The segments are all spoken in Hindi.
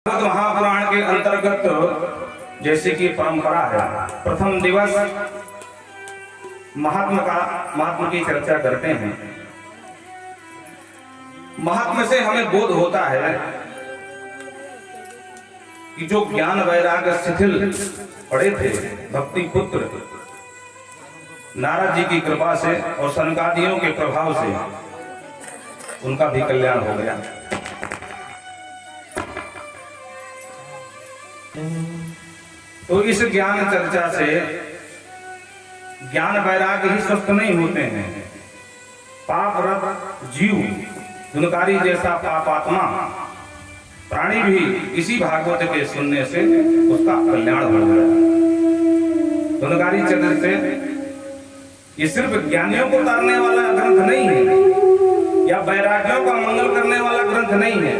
महापुराण के अंतर्गत जैसे कि परंपरा है, प्रथम दिवस महात्मा की चर्चा करते हैं। महात्मा से हमें बोध होता है कि जो ज्ञान वैराग्य शिथिल पड़े थे, भक्ति पुत्र नारद जी की कृपा से और सनकादियों के प्रभाव से उनका भी कल्याण हो गया। तो इस ज्ञान चर्चा से ज्ञान वैराग्य ही स्वस्थ नहीं होते हैं। पापरत जीव धुनकारी जैसा पापात्मा प्राणी भी इसी भागवत के सुनने से उसका कल्याण हो गया। धुनकारी चरित्र से ये सिर्फ ज्ञानियों को तारने वाला ग्रंथ नहीं है या वैराग्यों का मंगल करने वाला ग्रंथ नहीं है।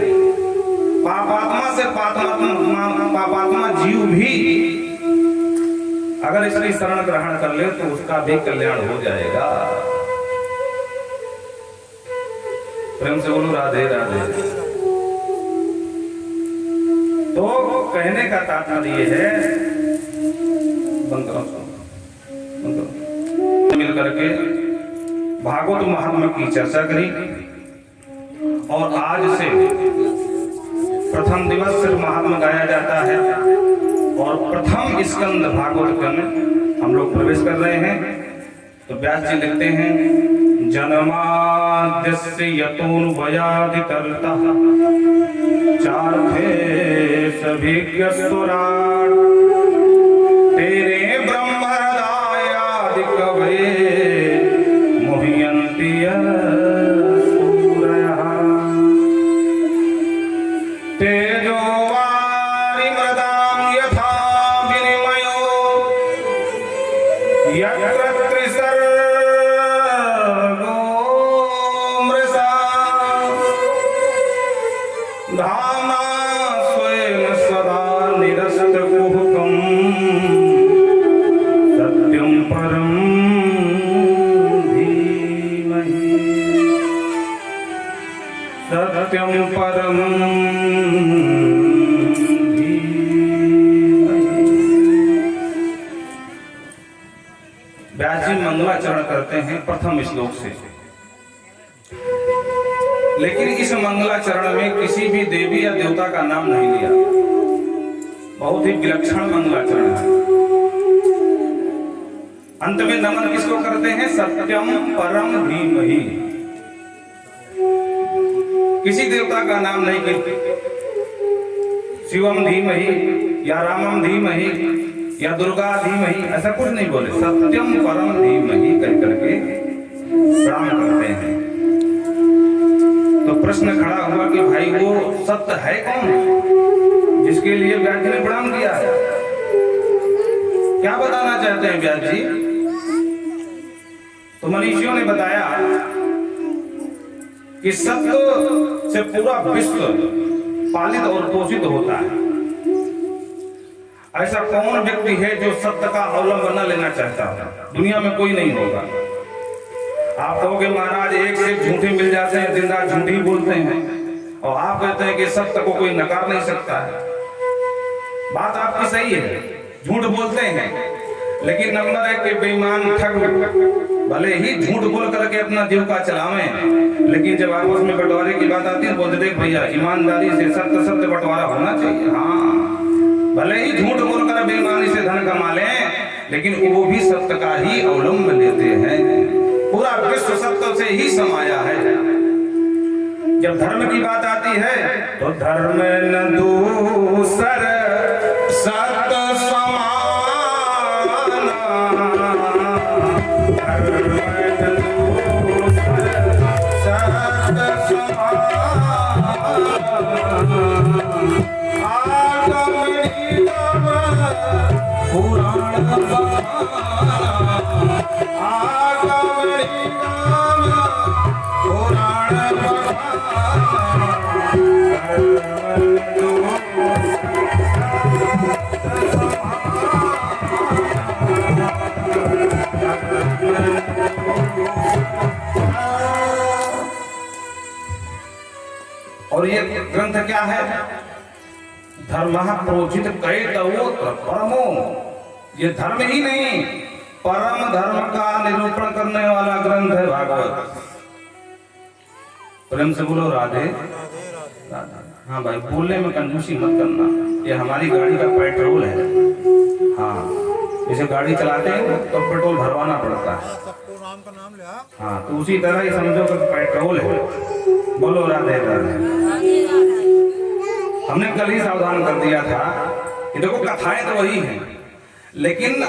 पापात्मा से पापात्मा जीव भी अगर इसकी शरण ग्रहण कर ले तो उसका भी कल्याण हो जाएगा। प्रेम से बोलो राधे राधे। तो कहने का तात्पर्य है, मिलकर के भागवत महात्मा की चर्चा करी और आज से प्रथम दिवस सिर्फ महात्मा गाया जाता है और प्रथम स्कंद भागवत में हम लोग प्रवेश कर रहे हैं। तो व्यास जी लिखते हैं, जन्माद्यस्य यतोऽन्वयादितरतः चार्थे सभिज्ञस्वराट् तेरे ब्रह्महृदायादि कवये मुह्यन्ति सूरयः तेजो वारिमृदां यथा विनिमयो यत्र त्रिसर्गो मृषा धाम्ना स्वेन सदा निरस्तकुहकम् सत्यं परं धीमहि सत्यं परं व्यास जी मंगलाचरण करते हैं प्रथम श्लोक से, लेकिन इस मंगलाचरण में किसी भी देवी या देवता का नाम नहीं लिया। बहुत ही विलक्षण मंगलाचरण है। अंत में नमन किसको करते हैं? सत्यम परम धीमहि। किसी देवता का नाम नहीं कहते, शिवम धीमहि या रामम धीमहि या दुर्गा धीमहि, ऐसा कुछ नहीं बोले। सत्यम परम धीमहि कह करके प्रणाम करते हैं। तो प्रश्न खड़ा हुआ कि भाई वो सत्य है कौन जिसके लिए व्यास जी ने प्रणाम किया है? क्या बताना चाहते हैं व्यास जी? तो मनीषियों ने बताया कि सत्य से पूरा विश्व पालित और पोषित होता है। ऐसा कौन व्यक्ति है जो सत्य का अवलंबन न लेना चाहता है? दुनिया में कोई नहीं होगा। आप कहोगे महाराज एक से एक झूठे मिल जाते हैं, दिन रात झूठी बोलते हैं, और आप कहते हैं कि सत्य को कोई नकार नहीं सकता है। बात आपकी सही है, झूठ बोलते हैं, लेकिन नंबर है कि बेईमान ठग भले ही झूठ बोल करके अपना जीविका चलावें, लेकिन जब आपस में बंटवारे की बात आती है बोलते देख भैया ईमानदारी से सत्य बंटवारा होना चाहिए। हाँ, भले ही झूठ बोलकर बेईमानी से धन कमा लें, लेकिन वो भी सत्य का ही अवलंब लेते हैं। पूरा विश्व सत्य से ही समाया है। जब धर्म की बात आती है तो धर्म न दूसर सत्य समाना, धर्म न दूसर सत्य समाना, पुराण और ये ग्रंथ क्या है? धर्म प्रोचित कैतवोत्र परमो, ये धर्म ही नहीं परम धर्म का निरूपण करने वाला ग्रंथ है भागवत। प्रेम से बोलो राधे राधे। हाँ भाई, बोलने में कंजूसी मत करना, ये हमारी गाड़ी का पेट्रोल है। हाँ, जैसे गाड़ी चलाते हैं तो पेट्रोल भरवाना पड़ता है। नाम का नाम लिया। हाँ, तो उसी तरह ही समझो कि पेट्रोल है। बोलो राधे राधे। हमने कल ही सावधान कर दिया था कि देखो कथाएं तो वही हैं, लेकिन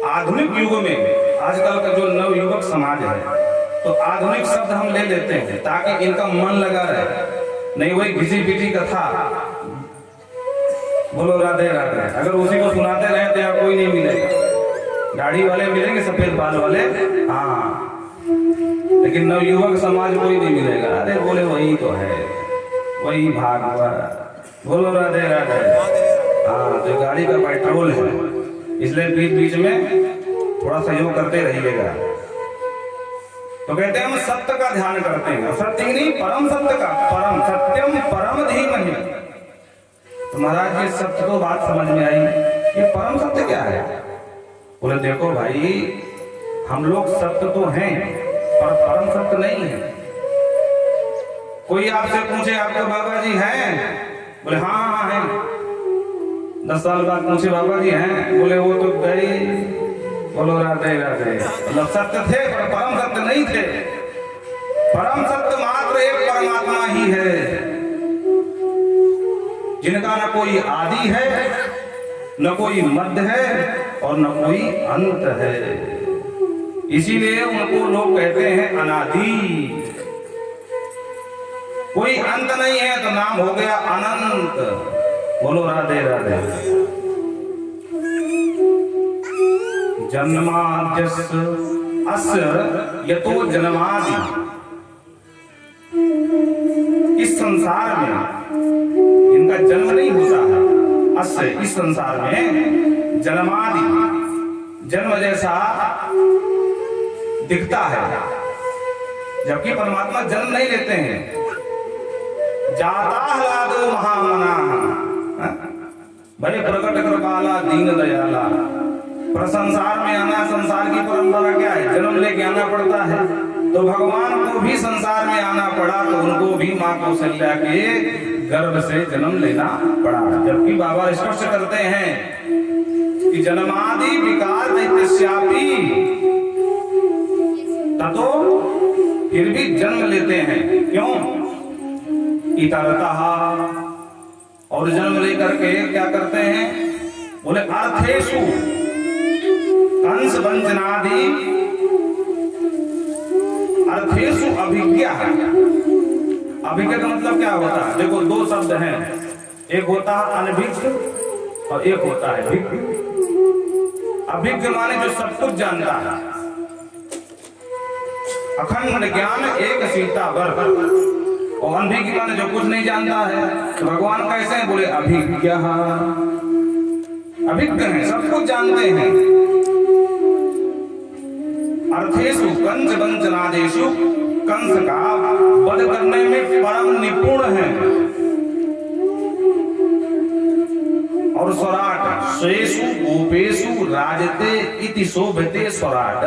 आधुनिक युग में आजकल का जो नवयुवक समाज है, तो आधुनिक शब्द हम ले लेते हैं ताकि इनका मन लगा रहे, नहीं वही घिसी पिटी कथा। बोलो राधे राधे। अगर उसी को सुनाते रहे तो यहाँ कोई नहीं मिलेगा, दाढ़ी वाले मिलेंगे, सफेद बाल वाले, हाँ, लेकिन नवयुवक समाज कोई नहीं मिलेगा। अरे बोले वही तो है, वही भागवत। बोलो राधे राधे। हाँ, तो गाड़ी का पेट्रोल है, इसलिए बीच बीच में थोड़ा सहयोग करते रहिएगा। तो कहते हैं हम सत्य का ध्यान करते हैं, सत्य ही नहीं परम सत्य का, परम सत्यम परम धीमहि। तो महाराज ये सत्य तो बात समझ में आई, ये परम सत्य क्या है? बोले देखो भाई, हम लोग सत्य तो हैं पर परम सत्य नहीं है। कोई आपसे पूछे आपके बाबा जी हैं? बोले हाँ हाँ हैं। 10 साल बाद पूछे बाबा जी हैं? बोले वो तो गए। बोलो राधे राधे। मतलब सत्य थे पर परम सत्य नहीं थे। परम सत्य मात्र एक परमात्मा ही है, जिनका न कोई आदि है, न कोई मध्य है और न कोई अंत है। इसीलिए उनको लोग कहते हैं अनादि। कोई अंत नहीं है तो नाम हो गया अनंत। बोलो राधे राधे। जन्माद्यस्य अस्य यतो जन्मादि। इस संसार में इनका जन्म नहीं होता है, अस्य इस संसार में जन्मादि, जन्म जैसा दिखता है, जबकि परमात्मा जन्म नहीं लेते हैं। जाता ह्लादो महामना भले प्रकट कृपाला दीन दयाला। पर संसार में आना, संसार की परंपरा क्या है? जन्म लेके आना पड़ता है। तो भगवान को भी संसार में आना पड़ा, तो उनको भी माँ कौशल्या के गर्भ से जन्म लेना पड़ा। जबकि बाबा स्पष्ट करते हैं कि जन्मादि विकार दैत्यस्यापि, ततो फिर भी जन्म लेते हैं। क्यों? इतरतः, और जन्म लेकर के क्या करते हैं? बोले अर्थेषु कंस वंचनादि, अर्थेषु अभिज्ञा। अभिज्ञा का मतलब क्या होता है? देखो दो शब्द हैं, एक होता है अनभिज्ञ और एक होता है विज्ञ। अभिज्ञ माने जो सब कुछ जानता है, अखंड ज्ञान एक सीता वर। और अनभिज्ञ माने जो कुछ नहीं जानता है। तो भगवान कैसे हैं? बोले अभिज्ञ। अभिज्ञ हैं, सब कुछ जानते हैं। अर्थेषु कंस वंचनादेषु, कंस का वध करने में परम निपुण है। और स्वराट स्वेषु गोपेषु राजते इति शोभते स्वराट।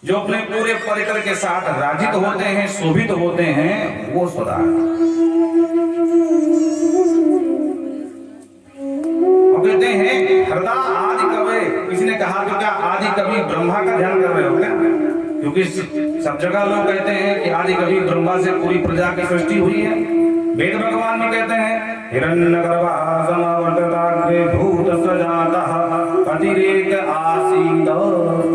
जो अपने पूरे परिकर के साथ राजित होते हैं, शोभित होते हैं, वो स्वराट। और कहते हैं हृदय आदि कवि। किसी ने कहा तो क्या आदि कवि ब्रह्मा का ध्यान कर रहे हो क्या? क्योंकि सब जगह लोग कहते हैं कि आदि कवि ब्रह्मा से पूरी प्रजा की सृष्टि हुई है। वेद भगवान भी कहते हैं हिरण्यगर्भः समवर्तताग्रे भूत सजातः पतिरेक आसीत।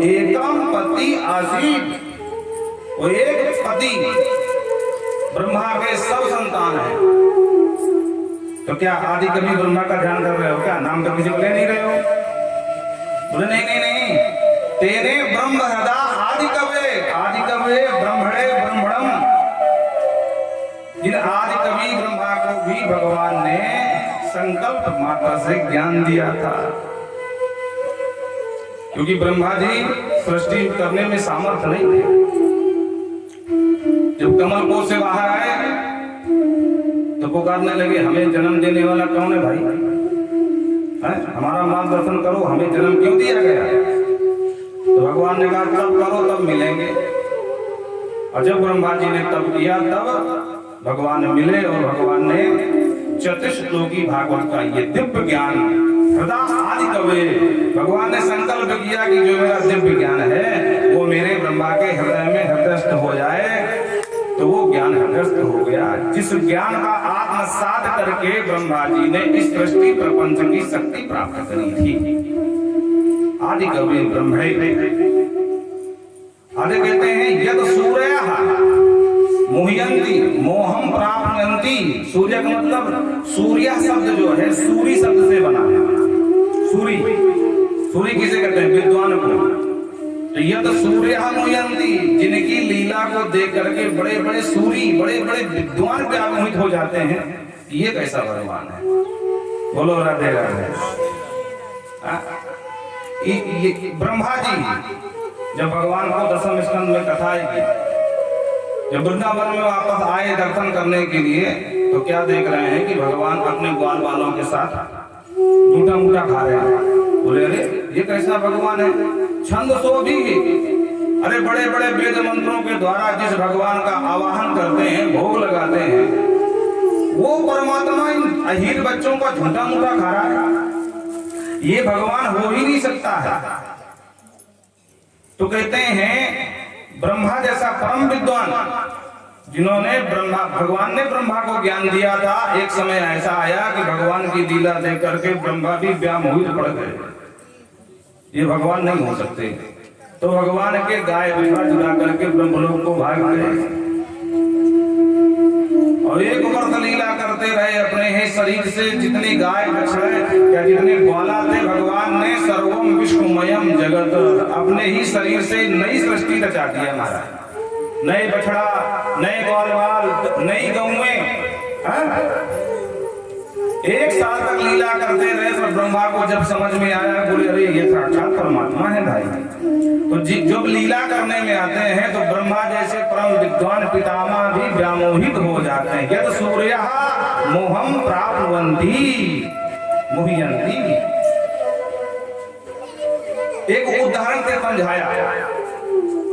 एकम पति आसीत। वो एक पति ब्रह्मा के सब संतान है। तो क्या आदि कवि ब्रह्मा का ध्यान कर रहे हो क्या? नाम तो किसी को ले नहीं रहे हो? बोले नहीं नहीं नहीं, तेने ब्रह्म हृदय आदि कवे ब्रह्मणे ब्रह्मणम। जिन आदि कवि ब्रह्मा को भी भगवान ने संकल्प मात्रा से ज्ञान दिया था, क्योंकि ब्रह्मा जी सृष्टि करने में सामर्थ्य नहीं थे। जब कमल कोश से बाहर आए तो तो पुकारने लगे हमें जन्म देने वाला कौन है भाई, हमारा मार्गदर्शन करो, हमें जन्म क्यों दिया गया। तो भगवान ने कहा तब करो तब मिलेंगे। और जब ब्रह्मा जी ने तब किया तब भगवान मिले और भगवान ने चतुश्लोकी भागवत का ये दिव्य ज्ञान हृदय आदि कवे, भगवान ने संकल्प किया कि जो मेरा दिव्य ज्ञान है वो मेरे ब्रह्मा के हृदय में हृदयस्थ हो जाए। तो वो ज्ञान हृदयस्थ हो गया, जिस ज्ञान का आत्मसात करके ब्रह्मा जी ने इस सृष्टि प्रपंच की शक्ति प्राप्त करी थी। आदि कवि ब्रह्म आदि कहते हैं यद सूर्यः मुह्यन्ति मोहम प्राप्नुवन्ति। सूर्य का मतलब सूर्य शब्द जो है सूरी शब्द से बना है। सूरी सूरी किसे कहते हैं, विद्वान को। तो यद सूर्यः मुह्यन्ति, जिनकी लीला को देख करके बड़े बड़े सूरी बड़े बड़े विद्वान व्यामोहित हो जाते हैं, ये कैसा भगवान है। बोलो राधे राधे। ब्रह्मा जी जब भगवान को दशम स्कंद में कथा की, जब वृंदावन में वापस आए दर्शन करने के लिए, तो क्या देख रहे हैं कि भगवान अपने ग्वाल बालों के साथ जूठा मूठा खा रहे हैं। बोले अरे ये कैसा भगवान है। छंद सो भी, अरे बड़े बड़े वेद मंत्रों के द्वारा जिस भगवान का आवाहन करते हैं, भोग लगाते हैं, वो परमात्मा इन अहीर बच्चों का झूठा मूठा खा रहा है। ये भगवान हो ही नहीं सकता है। तो कहते हैं ब्रह्मा जैसा परम विद्वान, जिन्होंने भगवान ने ब्रह्मा को ज्ञान दिया था, एक समय ऐसा आया कि भगवान की लीला देख करके ब्रह्मा भी व्यामोहित पड़ गए। ये भगवान नहीं हो सकते। तो भगवान के गाय बछड़ा चुरा करके ब्रह्मलोक को भाग गए और एक वर्ष लीला करते रहे अपने ही शरीर से। जितनी गाय बछड़े या जितने ग्वाला थे, भगवान ने सर्वम विश्वमयम जगत अपने ही शरीर से नई सृष्टि रचा दिया महाराज। नए बछड़ा, नए ग्वाल, नई गौएं। एक साल तक लीला करते रहे, पर ब्रह्मा को जब समझ में आया, बोले अरे ये साक्षात परमात्मा है भाई। तो जब लीला करने में आते हैं तो ब्रह्मा जैसे परम विद्वान पितामह भी व्यामोहित हो जाते हैं। यद सूर्यः मोहम प्राप्नुवन्ति मुह्यन्ति। एक उदाहरण से समझाया,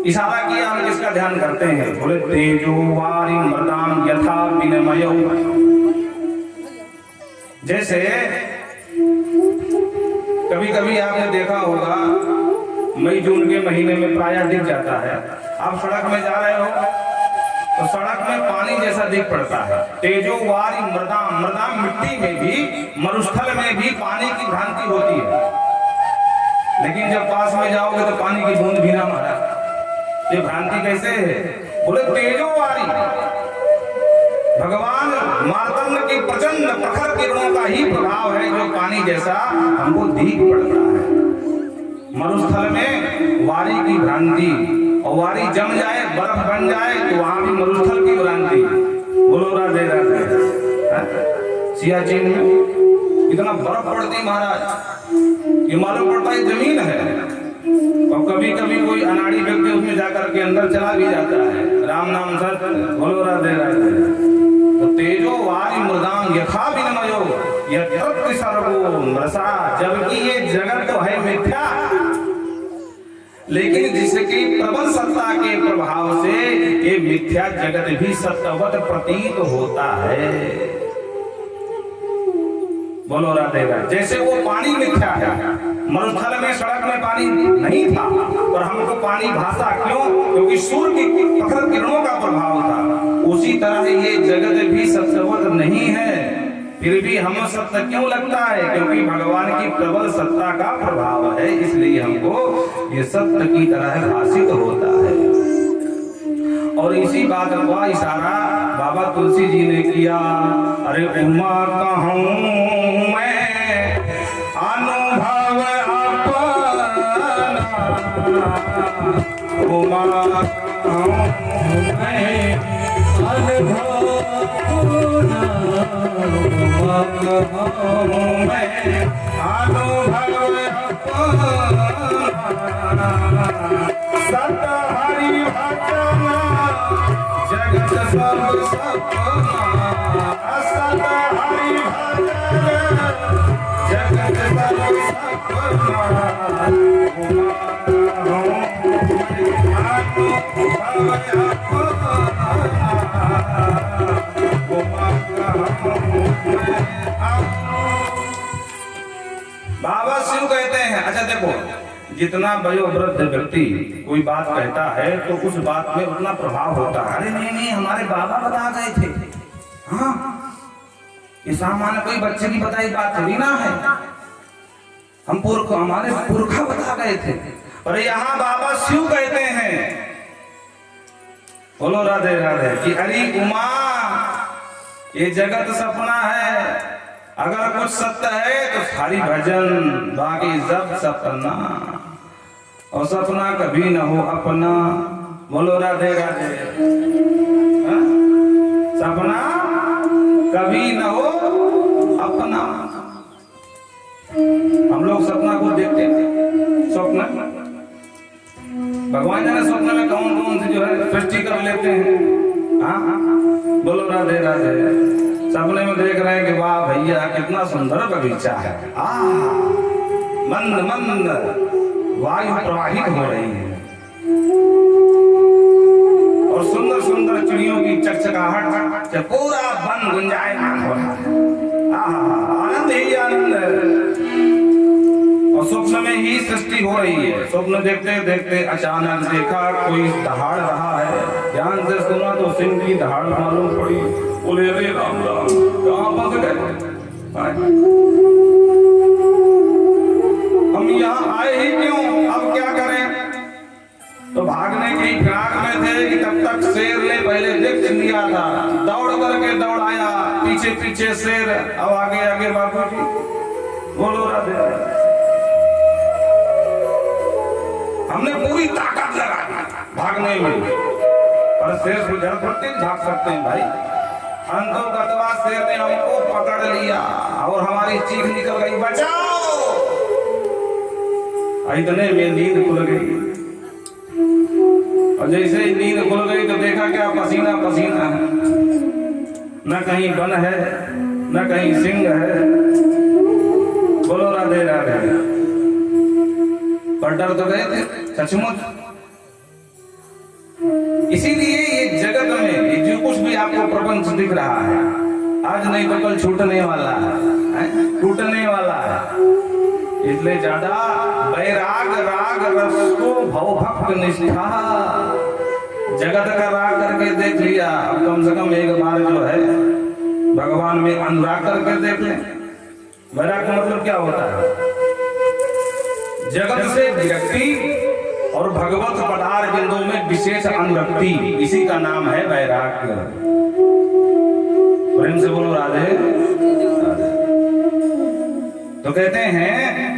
इशारा किया, हम इसका ध्यान करते हैं। बोले तेजो वारी मृदाम यथा विनिमयो। जैसे कभी कभी आपने देखा होगा मई जून के महीने में प्रायः दिख जाता है, आप सड़क में जा रहे हो तो सड़क में पानी जैसा दिख पड़ता है। तेजो वारी मृदाम, मृदाम मिट्टी में भी, मरुस्थल में भी पानी की भ्रांति होती है, लेकिन जब पास में जाओगे तो पानी की बूंद भी ना मारा। ये भ्रांति कैसे है। बोले तेजो वारी, भगवान मार्तंड की प्रचंड प्रखर किरणों का ही प्रभाव है जो पानी जैसा हमको दिख पड़ता है। मरुस्थल में वारी की भ्रांति, और वारी जम जाए, बर्फ बन जाए तो वहां भी मरुस्थल की भ्रांति। बोलो राधे राधे। सियाचिन में इतना बर्फ पड़ती महाराज, ये मालूम पड़ता है जमीन है। और कभी कभी कोई अनाड़ी व्यक्ति उसमें जाकर के अंदर चला भी जाता है। राम नाम सत्य। बोलो राधे राधे। तो तेजो वारी मृदाम यथा विनिमयो यत्र सर्वो मृषा। जबकि ये जगत तो है मिथ्या, लेकिन जिसकी प्रबल सत्ता के प्रभाव से ये मिथ्या जगत भी सत्यवत प्रतीत होता है। बोलो राधे राधे। जैसे वो पानी मिथ्या है, मरुस्थल में सड़क में पानी नहीं था और हमको पानी भासा क्यों, क्योंकि सूर्य की प्रखर किरणों का प्रभाव था। उसी तरह ये जगत भी सत्यवत नहीं है, फिर भी हमें सत्य क्यों लगता है, क्योंकि भगवान की प्रबल सत्ता का प्रभाव है, इसलिए हमको ये सत्य की तरह भाषित होता है। और इसी बात का इशारा बाबा तुलसी जी ने किया। अरे उमा कहूं मैं अनुभव अपना, उमा कहूं मैं अनुभव अपना, उमा कहूं मैं अनुभव अपना। सत हरि भजन जगत सब सपना असल हरि भजन जगत सब सपना बाबा शिव कहते हैं। अच्छा देखो, जितना वयोवृद्ध व्यक्ति कोई बात कहता है तो उस बात में उतना प्रभाव होता है। अरे नहीं नहीं, हमारे बाबा बता गए थे। हाँ, ये सामान्य कोई बच्चे की बताई बात थोड़ी ना है। हमारे पुरखा बता गए थे। पर यहाँ बाबा शिव कहते हैं, बोलो राधे राधे, कि अरे उमा, ये जगत सपना है। अगर कुछ सत्य है तो हरि भजन, बाकी सब सपना, और सपना कभी न हो अपना। बोलो राधे राधे। सपना कभी न हो अपना। हम लोग सपना को देखते हैं, स्वप्न भगवान जाने स्वप्न में कौन कौन से जो है सृष्टि कर लेते हैं। हाँ, बोलो राधे राधे। सपने में देख रहे हैं कि वाह भैया कितना सुंदर बगीचा है। मंद मंद वायु प्रवाहित हो रही है और सुंदर सुंदर चिड़ियों की चकचकाहट से पूरा वन गुंजायमान हो रहा है। आनंद ही आनंद है। और स्वप्न में ही सृष्टि हो रही है। स्वप्न देखते देखते अचानक देखा कोई दहाड़ रहा है। ध्यान से सुना तो सिंह की दहाड़ मालूम पड़ी। बोले अरे राम राम, कहाँ फंस गए? हम यहाँ आए ही क्यों? अब क्या करें? तो भागने की फिराक में थे कि तब तक शेर ने पहले देख लिया था। दौड़ करके दौड़ आया, पीछे पीछे शेर, अब आगे आगे बाबू जी। बोलो राधे। हमने पूरी ताकत लगा दी भागने में, पर शेर से जड़ पड़ते भाग सकते हैं भाई। अंतोगतवा शेर ने हमको पकड़ लिया और हमारी चीख निकल गई, बचाओ। इतने में नींद खुल गई, और जैसे ही नींद खुल गई तो देखा क्या पसीना पसीना है। न कहीं वन है, न कहीं सिंह है। बोलो राधे राधे। पर डर तो गए थे सचमुच। इसीलिए ये जगत में ये जो कुछ भी आपको प्रपंच दिख रहा है, आज नहीं तो कल छूटने वाला है, टूटने वाला है। इसलिए ज्यादा वैराग राग रस को भव भक्त निष्ठा, जगत का राग करके देख लिया। अब कम से कम एक बार जो है भगवान में अनुराग करके देख लें। वैराग का मतलब क्या होता है? जगत से विरक्ति और भगवत पदार्थ बिंदु में विशेष अनुरक्ति, इसी का नाम है वैराग्य। प्रेम से बोलो राधे। तो कहते हैं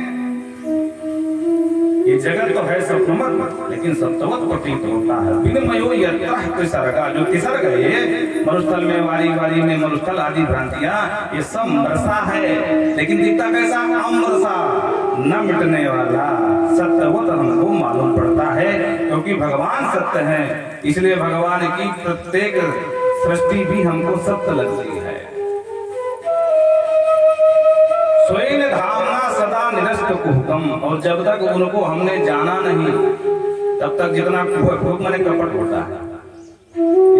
ये जगत तो है स्वप्नमत, लेकिन सत्यवत प्रतीत होता है। विनिमयो यत्रः त्रिसर्गा, जो तिसर्ग है मरुस्थल में, वारी वारी में मरुस्थल आदि भ्रांतियां, ये सब मरसा है। लेकिन दिखता कैसा? अमरसा, न मिटने वाला। सत्यवत हमको मालूम पड़ता है, क्योंकि भगवान सत्य है। इसलिए भगवान की प्रत्येक सृष्टि भी हमको सत्य लगती है। स्वयं धामना सदा निरस्त कुहकम, और जब तक उनको हमने जाना नहीं तब तक जितना कुहक मैंने कपट होता है,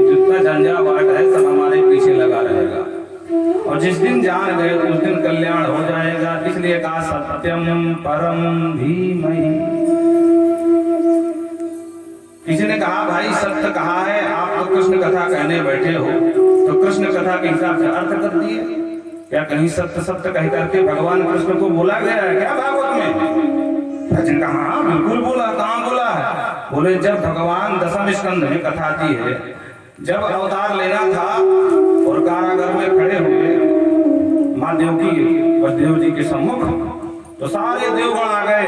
जितना झंझावाट है सब हमारे पीछे लगा रहेगा। और जिस दिन जान गए उस दिन कल्याण हो जाएगा। इसलिए कहा सत्यम परम धीमहि। किसी ने कहा भाई सत्य कहा है, आप तो कृष्ण कथा कहने बैठे हो, तो कृष्ण कथा के हिसाब से अर्थ कर दिए क्या? कहीं सत्य सत्य कह करके भगवान कृष्ण को बोला गया है क्या भागवत में? भजन कहा बिल्कुल बोला, कहां बोला है? बोले जब भगवान दशम स्कंध में कथा दी है, जब अवतार लेना था और कारागार में खड़े हुए माँ देवकी वसुदेव जी के सम्मुख, तो सारे देवगण आ गए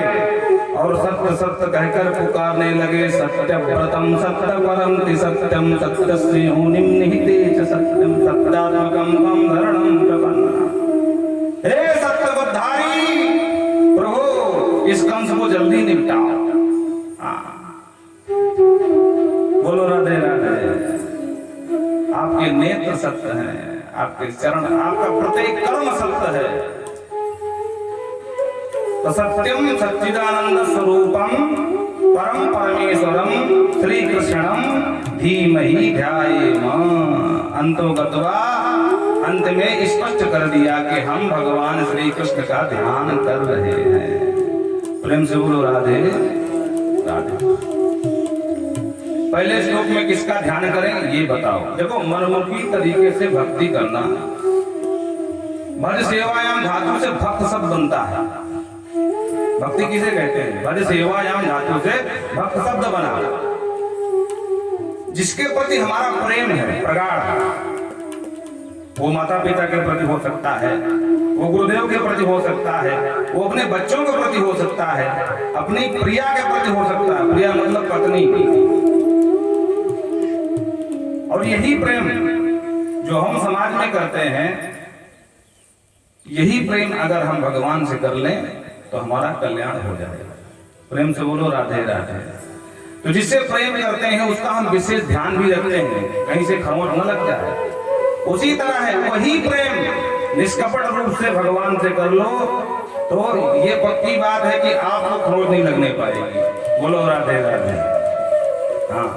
और सत्य सत्य कहकर पुकारने लगे। सत्य व्रतम सत्य परम सत्यम सत्य श्रेयोनिम निहिते च सत्यम सत्यात्मकम तम धरणम प्रपन्ना। हे सत्यवधारी प्रभु, इस कंस को जल्दी निपटाओ। बोलो राधे राधे। सत्य हैं, आपके चरण, आपका प्रत्येक कर्म सत्य है। तो सत्यम सच्चिदानंद स्वरूपम परम परमेश्वरम श्री कृष्णम धीमहि ध्यायेम। अंतो गत्वा, अंत में स्पष्ट कर दिया कि हम भगवान श्री कृष्ण का ध्यान कर रहे हैं। प्रेम से बोलो राधे राधे। पहले श्लोक में किसका ध्यान करें ये बताओ। देखो, मनमुखी तरीके से भक्ति करना, भज सेवायाम धातु से भक्त शब्द बनता है। भक्ति किसे कहते हैं? भज सेवायाम धातु से भक्त शब्द बना। जिसके प्रति हमारा प्रेम है प्रगाढ़, वो माता पिता के प्रति हो सकता है, वो गुरुदेव के प्रति हो सकता है, वो अपने बच्चों के प्रति हो सकता है, अपनी प्रिया के प्रति हो सकता है। प्रिया मतलब पत्नी। और यही प्रेम जो हम समाज में करते हैं, यही प्रेम अगर हम भगवान से कर लें तो हमारा कल्याण हो जाएगा। प्रेम से बोलो राधे राधे। तो जिससे प्रेम करते हैं उसका हम विशेष ध्यान भी रखते हैं, कहीं से खरोंच न लग जाए। उसी तरह है, वही प्रेम निष्कपट रूप से भगवान से कर लो तो ये पक्की बात है कि आपको खरोंच नहीं लगने पाएगी। बोलो राधे राधे। हाँ,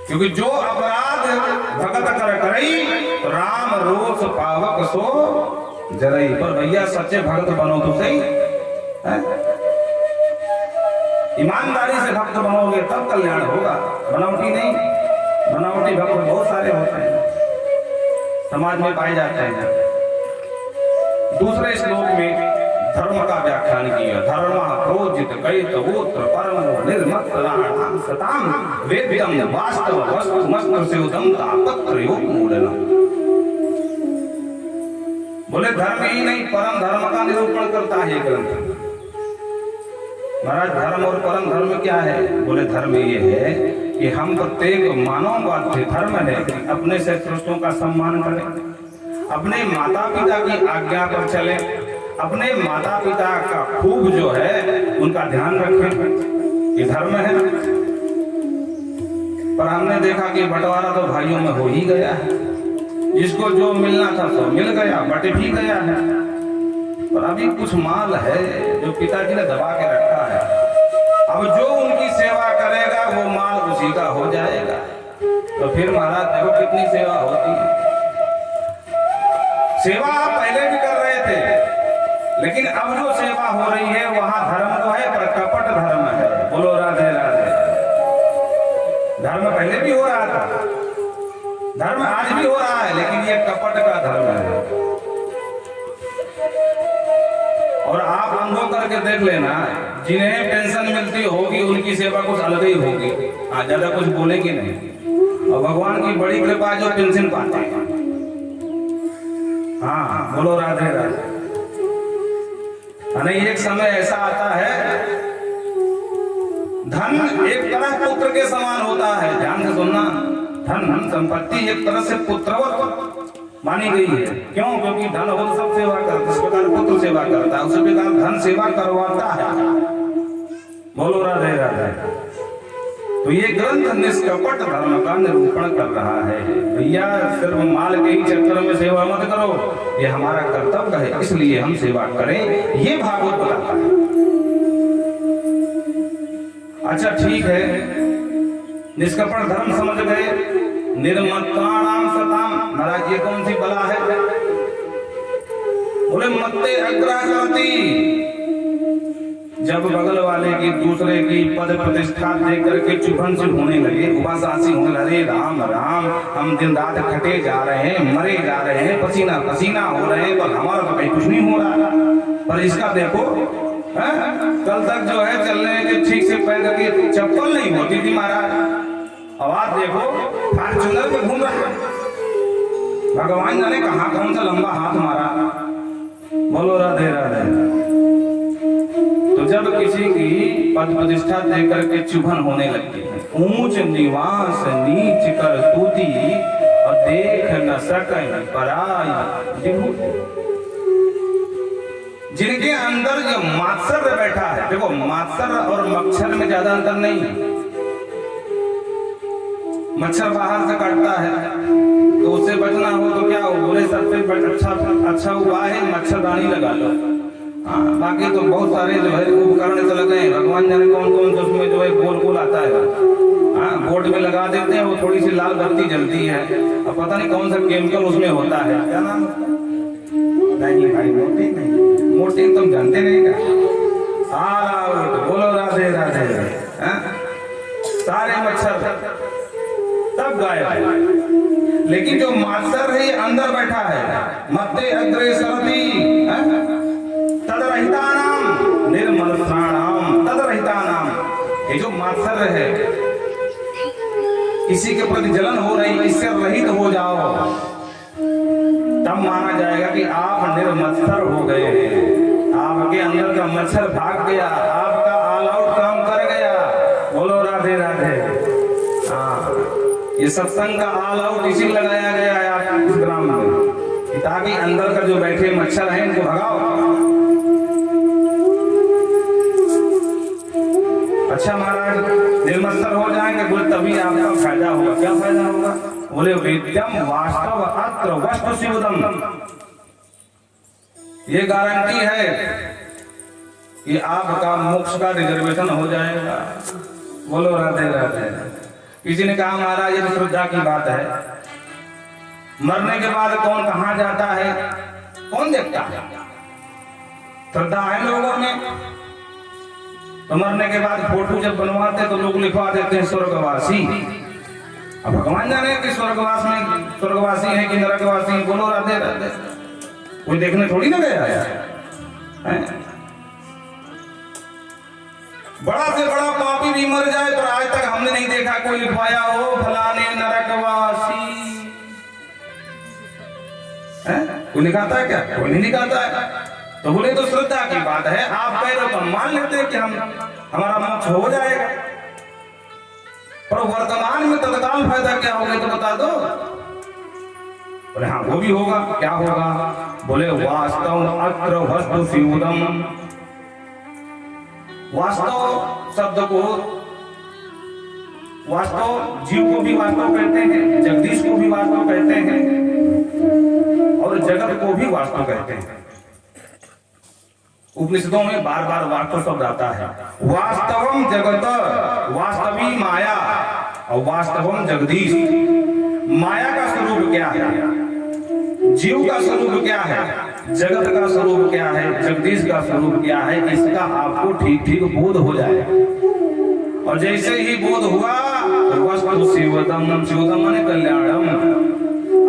क्योंकि जो अपराध भगत कर करई, राम रोष पावक सो जरई। पर भैया सच्चे भक्त बनो तो सही, ईमानदारी से भक्त बनोगे तब कल्याण होगा। बनावटी नहीं। बनावटी भक्त बहुत सारे होते हैं, समाज में पाए जाते हैं। दूसरे श्लोक में धर्म का व्याख्यान किया। धर्म प्रोजित कैतवोत्र परमो निर्मत राणाम सताम वेद्यम वास्तव वस्तु मस्त्र से उदम तापत्र योग मूलना। बोले धर्म ही नहीं, परम धर्म का निरूपण करता है ये ग्रंथ। महाराज, धर्म और परम धर्म क्या है? बोले धर्म ये है कि हम प्रत्येक मानववाद धर्म है कि अपने से श्रेष्ठों का सम्मान करें, अपने माता पिता की आज्ञा पर चले, अपने माता पिता का खूब जो है उनका ध्यान रखें। ये धर्म है। पर हमने देखा कि बंटवारा तो भाइयों में हो ही गया है। जिसको जो मिलना था सो मिल गया, बट भी गया है। पर अभी कुछ माल है जो पिताजी ने दबा के रखा है। अब जो उनकी सेवा करेगा वो माल उसी का हो जाएगा। तो फिर महाराज देखो कितनी सेवा होती है। सेवा आप पहले भी कर रहे थे, लेकिन अब जो सेवा हो रही है वहां धर्म तो है पर कपट धर्म है। बोलो राधे राधे। धर्म पहले भी हो रहा था, धर्म आज भी हो रहा है, लेकिन ये कपट का धर्म है। और आप अनुभव करके देख लेना, जिन्हें पेंशन मिलती होगी उनकी सेवा कुछ अलग ही होगी। हाँ, ज्यादा कुछ बोलेगी नहीं। और भगवान की बड़ी कृपा जो पेंशन पाते हैं। हाँ, बोलो राधे राधे। नहीं, एक समय ऐसा आता है, धन एक तरह पुत्र के समान होता है। ध्यान से सुनना, धन संपत्ति एक तरह से पुत्रवत मानी गई है। क्यों? क्योंकि धन हो सब सेवा करता, इस प्रकार पुत्र सेवा करता है, उसी प्रकार धन सेवा करवाता है। बोलो राधे राधे। तो ये ग्रंथ निष्कपट धर्म का निरूपण कर रहा है। भैया सिर्फ माल के ही चक्कर में सेवा मत करो, ये हमारा कर्तव्य है, इसलिए हम सेवा करें, ये भागवत बताता है। अच्छा ठीक है, निष्कपट धर्म समझ गए। निर्मत्ताणाम सताम, महाराज ये कौन सी बला है? बोले मत्ते अग्रह करती। जब बगल वाले की दूसरे की पद प्रतिष्ठा देख करके चुभन से होने लगे, उबासासी होने लगे, राम राम हम दिन रात खटे जा रहे हैं, मरे जा रहे हैं, पसीना पसीना हो रहे हैं, पर हमारा तो कहीं कुछ नहीं हो रहा। पर इसका देखो, कल तक जो है चलने के ठीक से पैर की चप्पल नहीं होती थी महाराज। आवाज देखो, फॉर्च्यूनर में घूम रहा है। भगवान जाने कहां कौन सा लंबा हाथ मारा। बोलो राधे राधे। तो जब किसी की पद प्रतिष्ठा देकर के चुभन होने लगती है, ऊंच निवास नीच कर तूती और देख न सके पराई विभूति। जिनके अंदर जो मात्सर्य बैठा है, देखो मात्सर्य और मच्छर में ज्यादा अंतर नहीं है। मच्छर बाहर से काटता है तो उससे बचना हो तो क्या हो, बोले सबसे अच्छा उपाय है मच्छरदानी लगा लो। हाँ, बाकी तो बहुत सारे जो है उपकरण चल गए हैं, भगवान जाने कौन कौन से उसमें जो है गोल गोल आता है। हाँ, बोर्ड में लगा देते हैं, वो थोड़ी सी लाल बत्ती जलती है, अब पता नहीं कौन सा केमिकल उसमें होता है, क्या नाम? नहीं भाई, मोटी नहीं, मोटी तुम जानते नहीं क्या? हाँ, बोलो राधे राधे। सारे मच्छर सब गायब, लेकिन जो मास्टर है ये अंदर बैठा है। मत्ते अग्रे सरती तदरहितानाम निर्मलत्राणाम तदरहितानाम। ये जो मात्सर्य है, किसी के प्रति जलन हो रही, इससे रहित हो जाओ, तब माना जाएगा कि आप निर्मत्सर हो गए हैं। आपके अंदर का मच्छर भाग गया, आपका ऑल आउट काम कर गया। बोलो राधे राधे। हाँ, ये सत्संग का ऑल आउट इसी लगाया गया है आपके इस ग्राम में, ताकि अंदर का जो बैठे मच्छर हैं इनको भगाओ। अच्छा महाराज, निर्मत्सर हो जाएंगे, बोले तभी आपका फायदा होगा। क्या फायदा होगा? बोले वेद्यम वास्तव अत्र वस्तु शिवदम। ये गारंटी है कि आपका मोक्ष का रिजर्वेशन हो जाएगा। बोलो राधे राधे। किसी ने कहा महाराज ये तो श्रद्धा की बात है, मरने के बाद कौन कहाँ जाता है कौन देखता है? श्रद्धा है लोगों में, तो मरने के बाद फोटो जब बनवाते तो लोग लिखवा देते हैं स्वर्गवासी। अब भगवान जाने कि स्वर्गवासी है कि नरकवासी है। बोलो राधे राधे। कोई देखने थोड़ी ना गया है। बड़ा से बड़ा पापी भी मर जाए पर आज तक हमने नहीं देखा कोई लिखवाया हो फलाने नरकवासी। कोई निकालता है क्या? कोई नहीं निकालता है। तो बोले तो श्रद्धा की बात है, आप कह रहे तो मान लेते हैं कि हमारा मोक्ष हो जाएगा, पर वर्तमान में तत्काल फायदा क्या होगा तो बता दो। बोले हाँ वो भी होगा। क्या होगा? बोले वास्तव अत्र वस्तु शिवदम। वास्तव शब्द को वास्तव जीव को भी वास्तव कहते हैं, जगदीश को भी वास्तव कहते हैं और जगत को भी वास्तव कहते हैं। उपनिषदों में बार बार वास्तव शब्द आता है। वास्तवम जगत, वास्तवी माया और वास्तवम जगदीश। माया का स्वरूप क्या है, जीव का स्वरूप क्या है, जगत का स्वरूप क्या है, जगदीश का स्वरूप क्या है, इसका आपको ठीक ठीक बोध हो जाए। और जैसे ही बोध हुआ तो वस्तु शिवदम, शिवदम माने कल्याणम,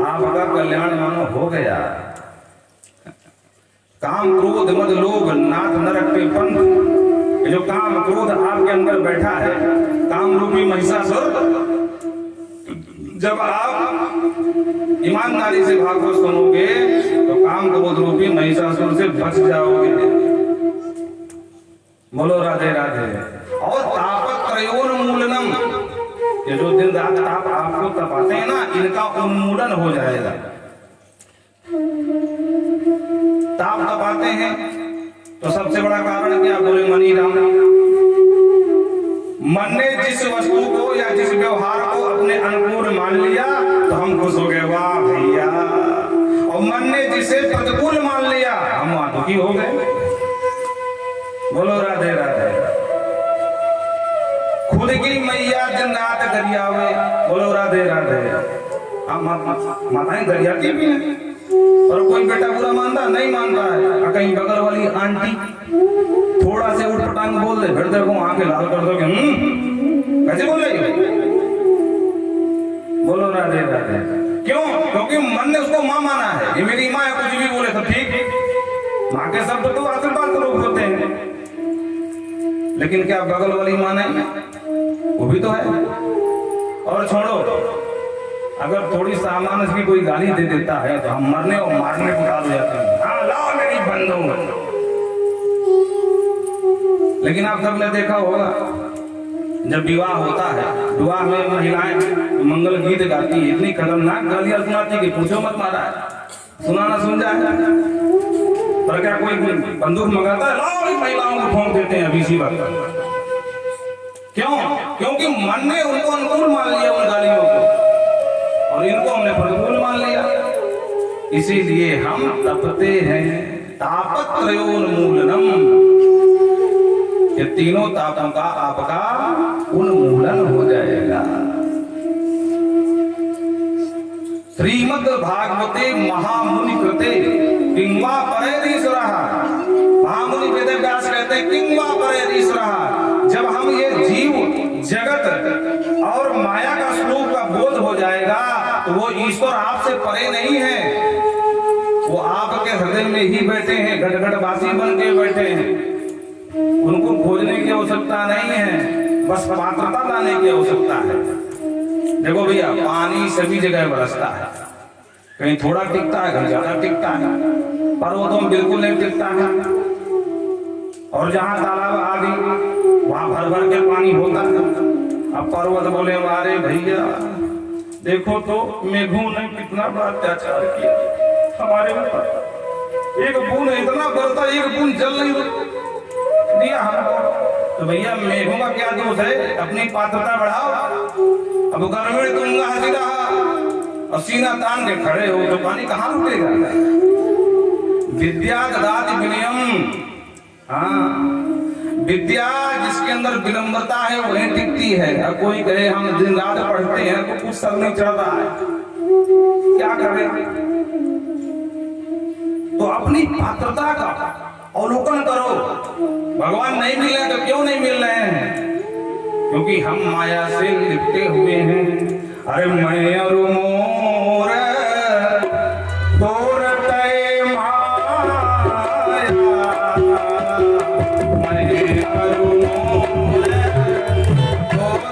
आपका कल्याण मानो हो गया। काम क्रोध मद लोभ नाथ नरक के पंथ, जो काम क्रोध आपके अंदर बैठा है, काम रूपी महिषासुर, जब आप ईमानदारी से भागवत सुनोगे तो काम क्रोध रूपी महिषासुर से बच जाओगे। बोलो राधे राधे। और तापत्रयोन्मूलनम, ये जो दिन रात ताप आपको तपाते हैं ना, इनका उन्मूलन हो जाएगा। ताप तपाते हैं तो सबसे बड़ा कारण क्या? बोले मनी राम। मन ने जिस वस्तु को या जिस व्यवहार को अपने अनुकूल मान लिया तो हम खुश हो गए, वाह भैया। और मन ने जिसे प्रतिकूल मान लिया हम वहां दुखी हो गए। बोलो राधे राधे। खुद की मैया दिन रात गरियावे। बोलो राधे राधे। माताएं गरियाती भी हैं, और कोई बेटा बुरा मानता नहीं मानता है। कहीं बगल वाली आंटी थोड़ा से उठ पटांग बोल दे, फिर देखो आंखें लाल कर दोगे, कैसे बोल रही हो? बोलो राधे राधे। क्यों? क्योंकि मन ने उसको माँ माना है। ये मेरी माँ है, कुछ भी बोले तो ठीक। माँ के शब्द तो आशीर्वाद स्वरूप होते हैं, लेकिन क्या बगल वाली माँ नहीं? वो भी तो है। और छोड़ो, अगर थोड़ी सामान्य की कोई गाली दे देता है तो हम मरने और मारने को डाल जाते हैं। हाँ लाओ मेरी बंदूक। लेकिन आप सबने देखा होगा जब विवाह होता है, विवाह में महिलाएं मंगल गीत गाती है, इतनी खतरनाक गालियां सुनाती कि पूछो मत महाराज। सुनाना सुन जाए पर क्या कोई बंदूक मंगाता है? लाओ महिलाओं को ठोक देते हैं अभी इसी बात। क्यों? क्योंकि मन ने उनको अनुकूल मान लिया उन गालियों को, और इनको हमने प्रतिकूल मान लिया। इसीलिए हम तपते हैं तापत्रयोन्मूलनम। ये तीनों तापों का आपका उन्मूलन हो जाएगा। श्रीमद् भागवते महामुनि कृते किंवा परेरीश्वरः। महामुनि वेदव्यास कहते हैं किंवा परेरीश्वरः। जब हम ये जीव जगत और माया का स्वरूप का बोध हो जाएगा तो वो ईश्वर आपसे परे नहीं है, वो आपके हृदय में ही बैठे हैं, घटघटवासी बन के बैठे हैं। उनको खोजने की आवश्यकता नहीं है, बस पात्रता लाने की आवश्यकता है। देखो भैया, पानी सभी जगह बरसता है, कहीं थोड़ा टिकता है, कहीं ज्यादा टिकता है, पर्वतों में बिल्कुल नहीं टिकता है। और जहां तालाब आदि वहां भर भर के पानी होता है। अब पर्वत बोले अरे भैया देखो तो मेघों ने कितना बड़ा अत्याचार किया हमारे ऊपर, एक बूंद इतना बरसा, एक बूंद जल नहीं दिया हमको। तो भैया मेघों का क्या दोष है, अपनी पात्रता बढ़ाओ। अब गर्मी तुम हंसी रहा और सीना तान के खड़े हो तो पानी कहाँ रुकेगा। विद्या ददाति विनयम। हाँ, विद्या जिसके अंदर विनम्रता है वही टिकती है। अब कोई कहे हम दिन रात पढ़ते हैं तो कुछ सर नहीं चढ़ रहा है, क्या करें। तो अपनी पात्रता का अवलोकन करो। भगवान नहीं मिल रहे तो क्यों नहीं मिल रहे हैं, क्योंकि हम माया से लिपटे हुए हैं। अरे मैं और मोर तोर तय माया, मैं और मोर तोर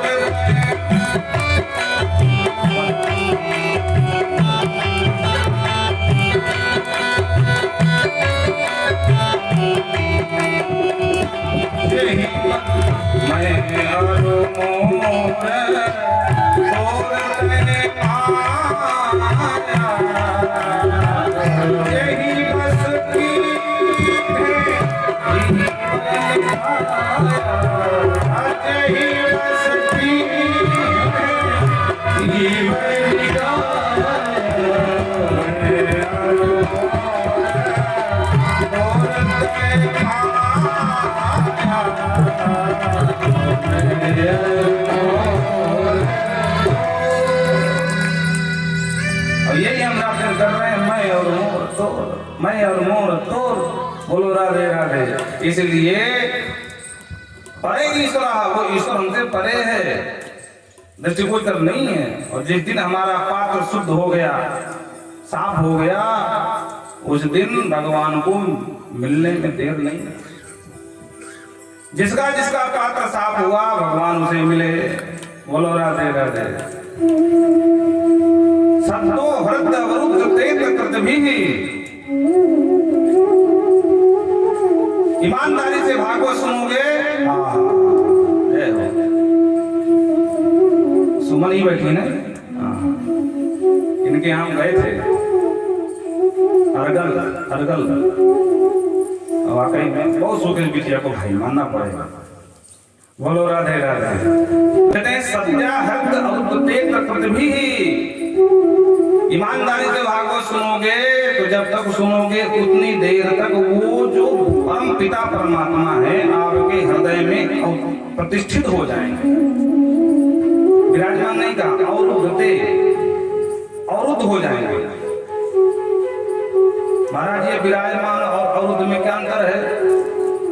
मैं और मोर तोर तय माया, यही बस की और यही हम राधे कर रहे हैं, मैं और मोर तोर, मैं और मोर तोर। बोलो राधे राधे। इसलिए परे ईश्वर, वो ईश्वर हमसे परे है, दृष्टिगोचर नहीं है। और जिस दिन हमारा पात्र शुद्ध हो गया, साफ हो गया, उस दिन भगवान को मिलने में देर नहीं। जिसका जिसका पात्र साफ हुआ भगवान उसे मिले। बोलो राधे राधे। सत्तो हृद अवरुद्ध तेज कृतभि। ईमानदारी से भागवत सुनोगे, सुमन ही बैठी ना, इनके यहाँ गए थे अरगल वाकई में बहुत सुख बिटिया को भाई मानना पड़ेगा। बोलो राधे राधे। कहते हैं सत्या हृद अवरुद्ध तेज कृतभि। ईमानदारी से भागवत सुनोगे तो जब तक सुनोगे उतनी देर तक वो जो परम पिता परमात्मा है आपके हृदय में प्रतिष्ठित हो जाएंगे। विराजमान नहीं कहा, अवरुद्ध हो जाएंगे। महाराज ये विराजमान और अवरुद्ध में क्या अंतर है?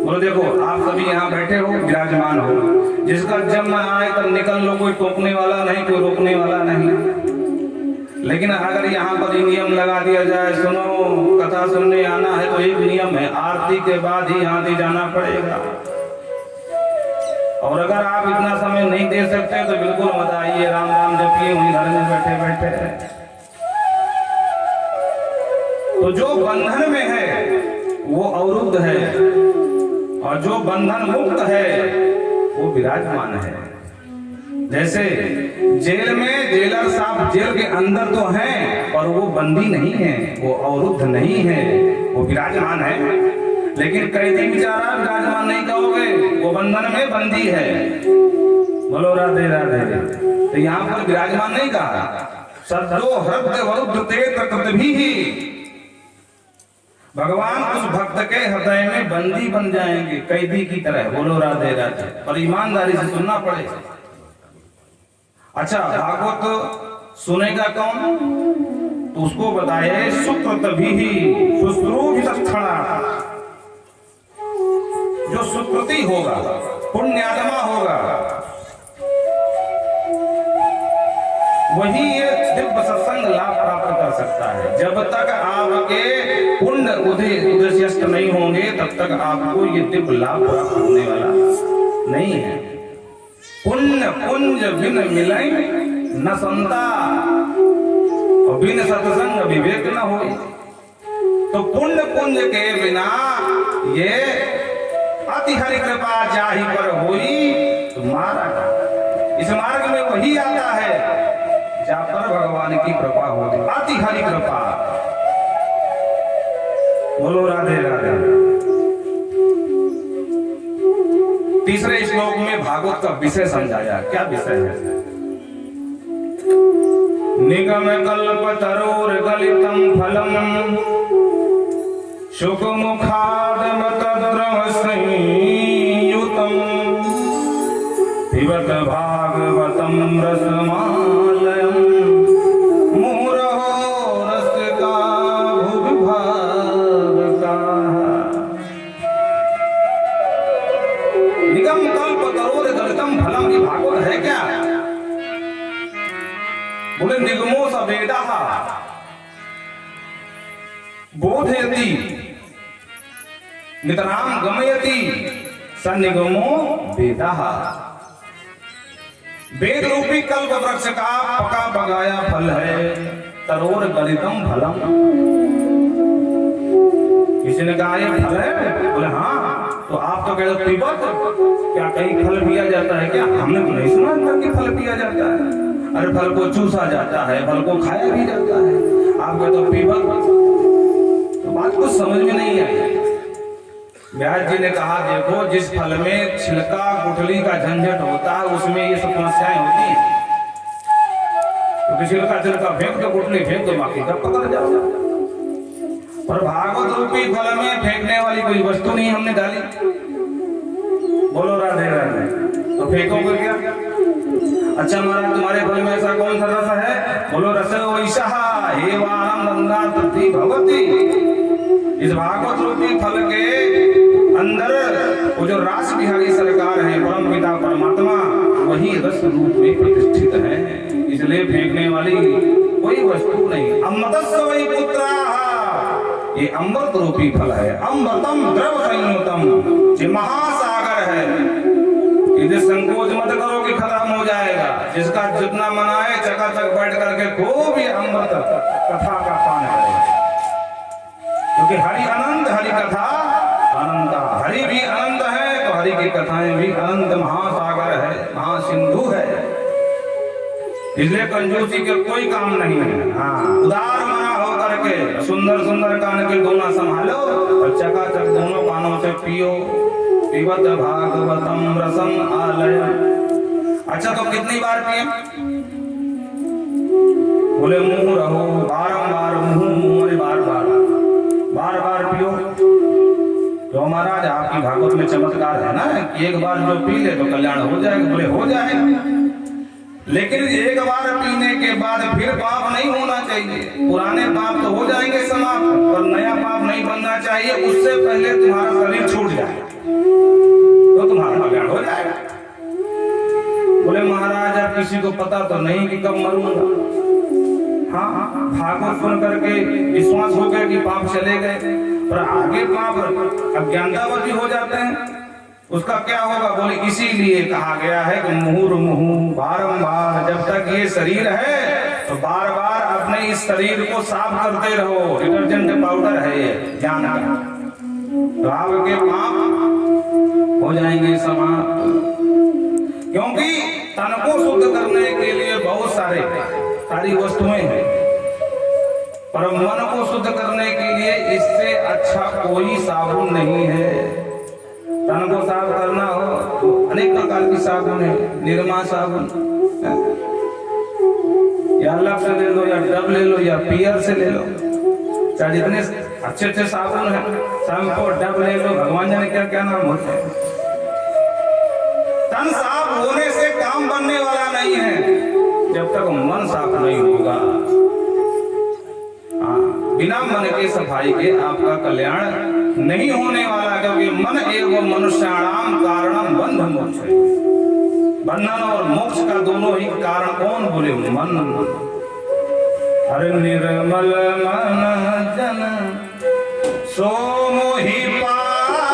बोलो देखो, आप सभी यहाँ बैठे हो, विराजमान हो, जिसका जब मन आए तब निकल लो, कोई टोकने वाला नहीं, कोई रोकने वाला नहीं। लेकिन अगर यहाँ पर नियम लगा दिया जाए, सुनो कथा सुनने आना है तो एक नियम है, आरती के बाद ही यहाँ जाना पड़ेगा। और अगर आप इतना समय नहीं दे सकते तो बिल्कुल मत आइए, राम राम जपिए वहीं घर में बैठे बैठे। तो जो बंधन में है वो अवरुद्ध है और जो बंधन मुक्त है वो विराजमान है। जैसे जेल में जेलर साहब जेल के अंदर तो हैं पर वो बंदी नहीं है, वो अवरुद्ध नहीं है, वो विराजमान है। लेकिन कैदी बेचारा विराजमान नहीं कहोगे, वो बंधन में बंदी है। बोलो राधे राधे। तो यहाँ पर विराजमान नहीं कहा, सद्यो हृदय वरुद्ध तेज कृतभि। भगवान उस भक्त के हृदय में बंदी बन जाएंगे, कैदी की तरह। बोलो राधे राधे। पर ईमानदारी से सुनना पड़ेगा। अच्छा, भागवत सुनेगा कौन? तो उसको बताए सुकृत भी शुश्रूषितस्थणा, जो सुकृति होगा, पुण्यात्मा होगा, वही ये दिव्य सत्संग लाभ प्राप्त कर सकता है। जब तक आपके पुण्य उदयस्त नहीं होंगे तब तक आपको ये दिव्य लाभ प्राप्त होने वाला नहीं है। पुण्य पुंज बिन मिलै न संता, और बिन सत्संग विवेक न हो। तो पुण्य पुंज के बिना ये अति हरि कृपा जाहि पर होई तुम्हारा। इस मार्ग में वही आता है जहां पर भगवान की कृपा होती, अति हरि कृपा। बोलो राधे राधे। तीसरे श्लोक में भागवत का विषय समझाया। क्या विषय है? निगम कल्प तरोर गलितम फलम शुक मुखादम तद्रव संयुतम पिबत भागवतम रसमालयम मुहुरहो रसिका भुविभावका। निगम कल्प तरोर गलितम फलम, ये भागवत है क्या? बोले निगमो स वेदाः बोधयति नितराम गमयति स निगमो वेदाः। वेद रूपी कल्प वृक्ष का पका पकाया फल है तरोर गलितम फलम। किसी ने कहा ये फल है? बोले हाँ। तो आप तो कहते पीबत, क्या कहीं फल पिया जाता है क्या? हमने तो नहीं सुना था कि फल पिया जाता है। अरे फल को चूसा जाता है, फल को खाया भी जाता है। आप कहते तो पीबत, तो बात कुछ समझ में नहीं आई। व्यास जी ने कहा देखो, जिस फल में छिलका गुठली का झंझट होता है उसमें ये सब समस्याएं होती हैं। तो छिलका फेंक दो, गुठली फेंक दो, बाकी सब पकड़ जाओ। पर भागवत रूपी फल में फेंकने वाली कोई वस्तु नहीं हमने डाली। बोलो राधे राधे। तो फेंकोगे क्या? अच्छा महाराज, तुम्हारे फल में ऐसा कौन सा रस है? बोलो रस वैसा हे वानंदा तृप्ति भगवती। इस भागवत रूपी फल के अंदर वो जो रास बिहारी सरकार है, परम पिता परमात्मा, वही रस रूप में प्रतिष्ठित है। इसलिए फेंकने वाली कोई वस्तु नहीं। अमृतस्य वै पुत्राः, ये अमृत रूपी फल है। अमृतम द्रव संयुतम, ये महासागर है। इसे संकोच मत करो कि खत्म हो जाएगा। जिसका जितना मन आए चकाचक बैठ करके खूब ये अमृत कथा का पान करेगा, क्योंकि हरि अनंत, हरि कथा अनंत। हरि भी अनंत है तो हरि की कथाएं भी अनंत महासागर है, महासिंधु है। इसलिए कंजूसी के कोई काम नहीं है। हाँ, उदार मना हो करके सुंदर सुंदर कान के दोना संभालो और चकाचक दोनों कानों से पियो। पिबत भागवतम रसम आलय। अच्छा, तो कितनी बार पिए? बोले मुंह रहो, बारंबार मुंह बार बार पियो। तो महाराज आपकी भागवत में चमत्कार है ना कि एक बार जो पी ले तो कल्याण हो जाएगा। बोले हो जाएगा, लेकिन एक बार पीने के बाद फिर पाप नहीं होना चाहिए। पुराने पाप तो हो जाएंगे समाप्त, पर नया पाप नहीं बनना चाहिए। उससे पहले तुम्हारा शरीर छूट जाए तो तुम्हारा कल्याण हो जाएगा। बोले महाराज अब किसी को पता तो नहीं कि कब मरूंगा। हाँ, भागवत सुन करके विश्वास हो गया कि पाप चले गए, पर आगे पाप अज्ञानतावती हो जाते हैं। उसका क्या होगा? बोले इसीलिए कहा गया है कि मुहुर्मुहु बारंबार, जब तक ये शरीर है तो बार बार अपने इस शरीर को साफ करते रहो। डिटर्जेंट पाउडर है ये ज्ञान का, तो आपके पाप हो जाएंगे समाप्त। क्योंकि तन को शुद्ध करने के लिए बहुत सारी वस्तुएं हैं, पर मन को शुद्ध करने के लिए इससे अच्छा कोई साबुन नहीं है। तन को साफ करना हो तो अनेक प्रकार की साबुन है, निरमा साबुन, या अलग से ले लो, या डब ले लो, या पियर से ले लो, चाहे जितने अच्छे अच्छे साबुन है, शैम्पू, डब ले लो, भगवान जाने क्या क्या नाम होते हैं। तन साफ होने से काम बनने वाला नहीं है, जब तक मन साफ नहीं होगा। बिना मन के सफाई के आपका कल्याण नहीं होने वाला, क्योंकि मन एवं मनुष्याणाम कारणम बंध मोक्ष है। बंधन और मोक्ष का दोनों ही कारण कौन बोले? मन। अरे निर्मल मन जन सो मोहि पावा,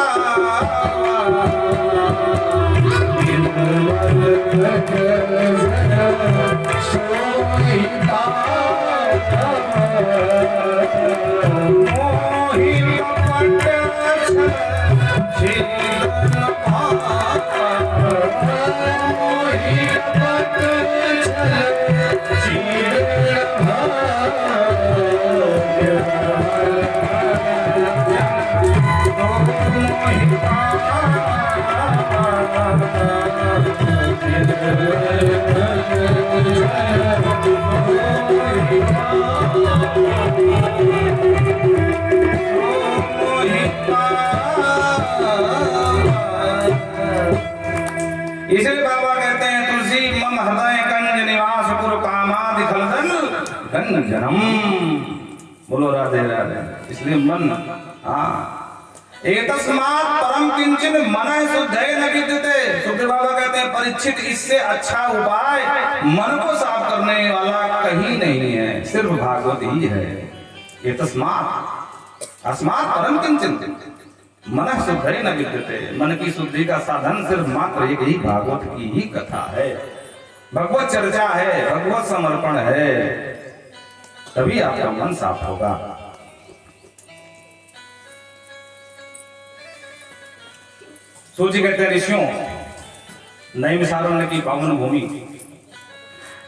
निर्मल मन जन सो मोहि पावा, मोहि लपट छेदन पावा, मोहि लपट छेदन इसलिए बाबा कहते हैं तुलसी मम हृदय कंज निवास पुर कामादि खलदन जन्म। बोलो राधे राधे। इसलिए मन, हाँ, एतस्मात् परम किंचन मनः शुद्धये न विद्यते। सुखदेव बाबा कहते हैं परीक्षित, इससे अच्छा उपाय मन को साफ करने वाला कहीं नहीं है, सिर्फ भागवत ही है। एतस्मात् अस्मात् परम किंचन मनः शुद्धये न विद्यते। मन की शुद्धि का साधन सिर्फ मात्र एक ही भागवत की ही कथा है, भगवत चर्चा है, भगवत समर्पण है, तभी आपका मन साफ होगा। सूजी कहते हैं ऋषियों, नैमिषारण्य की पावन भूमि,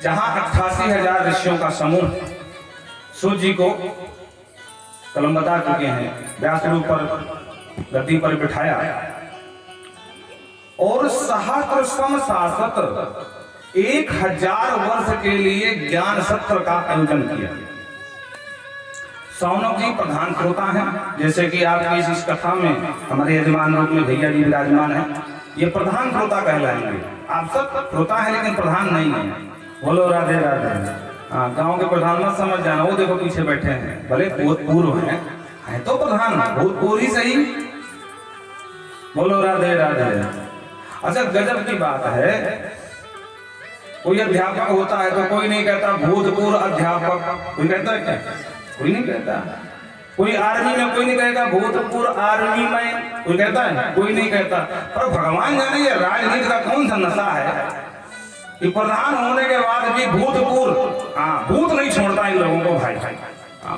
जहां 88,000 ऋषियों का समूह सूजी को कलम बता चुके हैं, व्यास रूप पर गद्दी पर बिठाया और सहस्त्र सम शासक 1000 वर्ष के लिए ज्ञान सत्र का आयोजन किया। सौनों की प्रधान श्रोता हैं, जैसे कि आपकी इस कथा में हमारे यजमान रूप में भैया जी विराजमान है, ये प्रधान श्रोता कहलाएंगे। आप सब श्रोता है लेकिन प्रधान नहीं है। बोलो राधे राधे। हाँ, गांव के प्रधान मत समझ जाना, वो देखो पीछे बैठे हैं, भले भूतपूर्व है तो प्रधान, भूतपूर्व ही सही। बोलो राधे राधे। अच्छा, गजब की बात है, कोई अध्यापक होता है तो कोई नहीं कहता भूतपूर्व अध्यापक, कोई कहता है क्या? कोई नहीं कहता। कोई आर्मी में कोई नहीं कहेगा भूतपूर्व आर्मी में, कोई कहता है? कोई नहीं कहता। पर भगवान जाने ये राजनीति का कौन सा नशा है कि प्रधान होने के बाद भी भूतपूर्व, हाँ, भूत नहीं छोड़ता इन लोगों को भाई,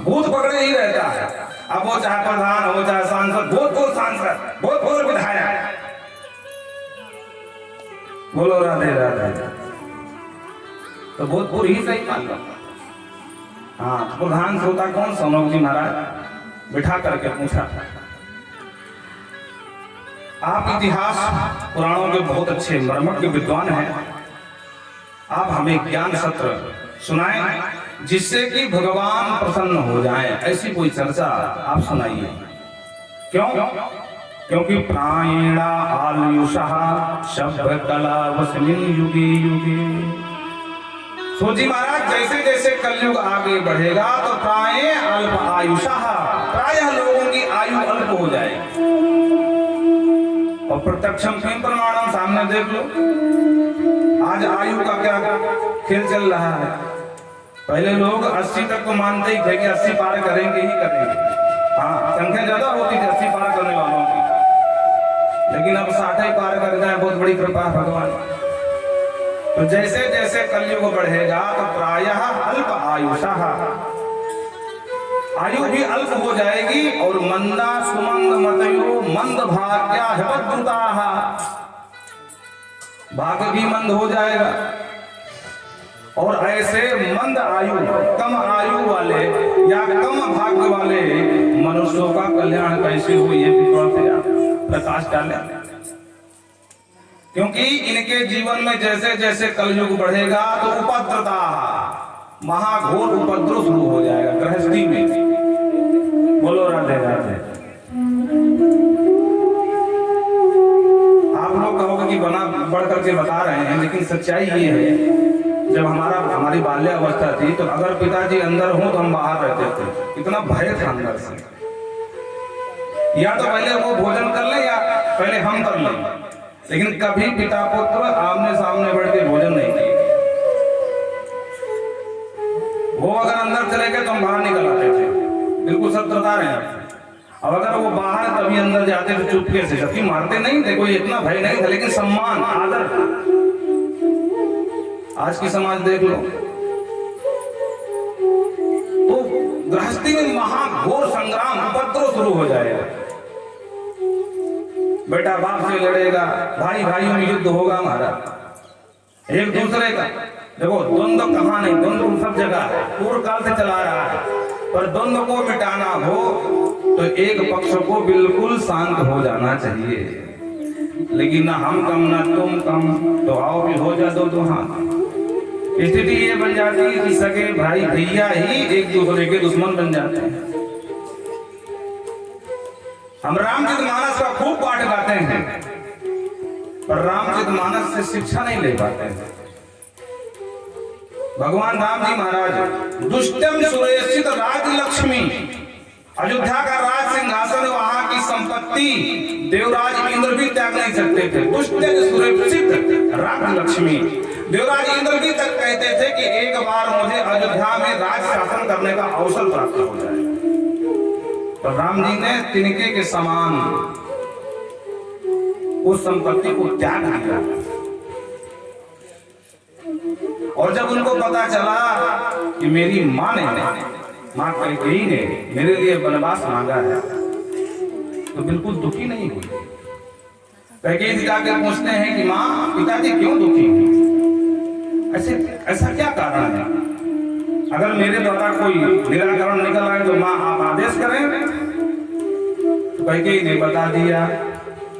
भूत पकड़े ही रहता है। अब वो चाहे प्रधान हो चाहे सांसद, भूतपूर्व सांसद, भूतपूर्व विधायक। बोलो राधे राधे। तो भूतपूर्व ही सही मान लो। हाँ, प्रधान श्रोता कौन? सोनों जी महाराज बिठा करके पूछा, आप इतिहास पुराणों के बहुत अच्छे मर्मज्ञ के विद्वान हैं, आप हमें ज्ञान सत्र सुनाएं जिससे कि भगवान प्रसन्न हो जाएं, ऐसी कोई चर्चा आप सुनाइए। क्यों? क्योंकि प्रायेणा आयुषः शब्द कला वस्मिन् युगे युगे। सूजी महाराज, जैसे जैसे कलयुग आगे बढ़ेगा तो प्राय अल्प आयुषः, प्रायः लोगों की आयु अल्प हो जाएगी। और प्रत्यक्षम किम प्रमाणम, सामने देख लो, आज आयु का क्या खेल चल रहा है। पहले लोग 80 तक को मानते ही थे कि 80 पार करेंगे ही करेंगे। हाँ, संख्या ज्यादा होती थी 80 पार करने वालों की, लेकिन अब 60 ही पार कर जाए, बहुत बड़ी कृपा है भगवान। तो जैसे जैसे कलयुग बढ़ेगा तो प्रायः अल्प आयुषः, आयु भी अल्प हो जाएगी। और मंदा सुमंद मतयो मंद भाग्या हिपद्रुताः, भाग्य भी मंद हो जाएगा। और ऐसे मंद आयु, कम आयु वाले या कम भाग्य वाले मनुष्यों का कल्याण कैसे हो, ये भी थोड़ा सा प्रकाश डालें। क्योंकि इनके जीवन में जैसे जैसे कलयुग बढ़ेगा तो उपद्रता, महाघोर उपद्रव शुरू हो जाएगा गृहस्थी में। बोलो राधे राधे। आप लोग कहोगे कि बना बढ़ करके बता रहे हैं, लेकिन सच्चाई ये है, जब हमारी बाल्यावस्था थी तो अगर पिताजी अंदर हो तो हम बाहर रहते थे। इतना भय था अंदर से, या तो पहले वो भोजन कर ले या पहले हम कर लें, लेकिन कभी पिता पुत्र आमने सामने बैठ के भोजन नहीं किए। वो अगर अंदर चले गए तो हम बाहर निकल आते थे, बिल्कुल सब बता रहे हैं। अब अगर वो बाहर तभी अंदर जाते थे चुपके से, जबकि मारते नहीं थे, कोई इतना भय नहीं था, लेकिन सम्मान आदर। आज की समाज देख लो, तो गृहस्थी में महाघोर संग्राम उपद्रव शुरू हो जाएगा। बेटा बाप से लड़ेगा, भाई भाइयों में युद्ध होगा हमारा एक दूसरे का। देखो द्वंद्व कहाँ नहीं, द्वंद्व सब जगह है, पूर्व काल से चला रहा है। पर द्वंद्व को मिटाना हो तो एक पक्ष को बिल्कुल शांत हो जाना चाहिए। लेकिन ना हम कम ना तुम कम, तो आओ भी हो जा दो हाथ। स्थिति ये बन जाती है कि सगे भाई भैया ही एक दूसरे के दुश्मन बन जाते हैं। हम रामचरितमानस का खूब पाठ गाते हैं, पर रामचरितमानस से शिक्षा नहीं ले पाते हैं। भगवान राम जी महाराज दुष्टम सुरेषित राज लक्ष्मी, अयोध्या का राज सिंहासन, वहां की संपत्ति देवराज इंद्र भी त्याग नहीं सकते थे। दुष्टम सुरेषित राज लक्ष्मी, देवराज इंद्र भी तक कहते थे कि एक बार मुझे अयोध्या में राज शासन करने का अवसर प्राप्त हो जाए। तो राम जी ने तिनके के समान उस संपत्ति को त्याग दिया। और जब उनको पता चला कि मेरी माँ कैकेयी ने मेरे लिए वनवास मांगा है, तो बिल्कुल दुखी नहीं हुई। कैकेयी जी जाकर पूछते हैं कि माँ पिताजी क्यों दुखी हैं, ऐसा क्या कारण है? अगर मेरे द्वारा कोई निराकरण निकल आए तो माँ आप आदेश करें। तो कैकेयी ने बता दिया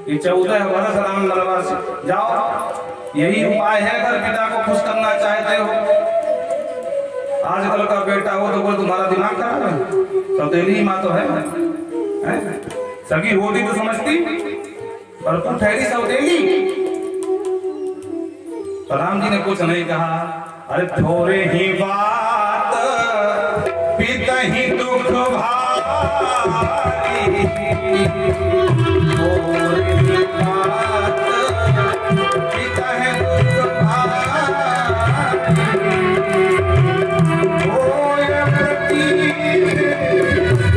कि 14 वर्ष राम वनवास, जाओ यही उपाय है अगर पिता को खुश करना चाहते हो। आजकल का बेटा हो तो कोई तुम्हारा दिमाग खराब है, सौतेली माँ तो है? सगी होती तो समझती, पर तुम ठहरी सौतेली। तो राम जी ने कुछ नहीं कहा। अरे थोड़े ही बात पिता ही दुख भारी, थोड़े ही बात पिता है दुख भारी, होय प्रति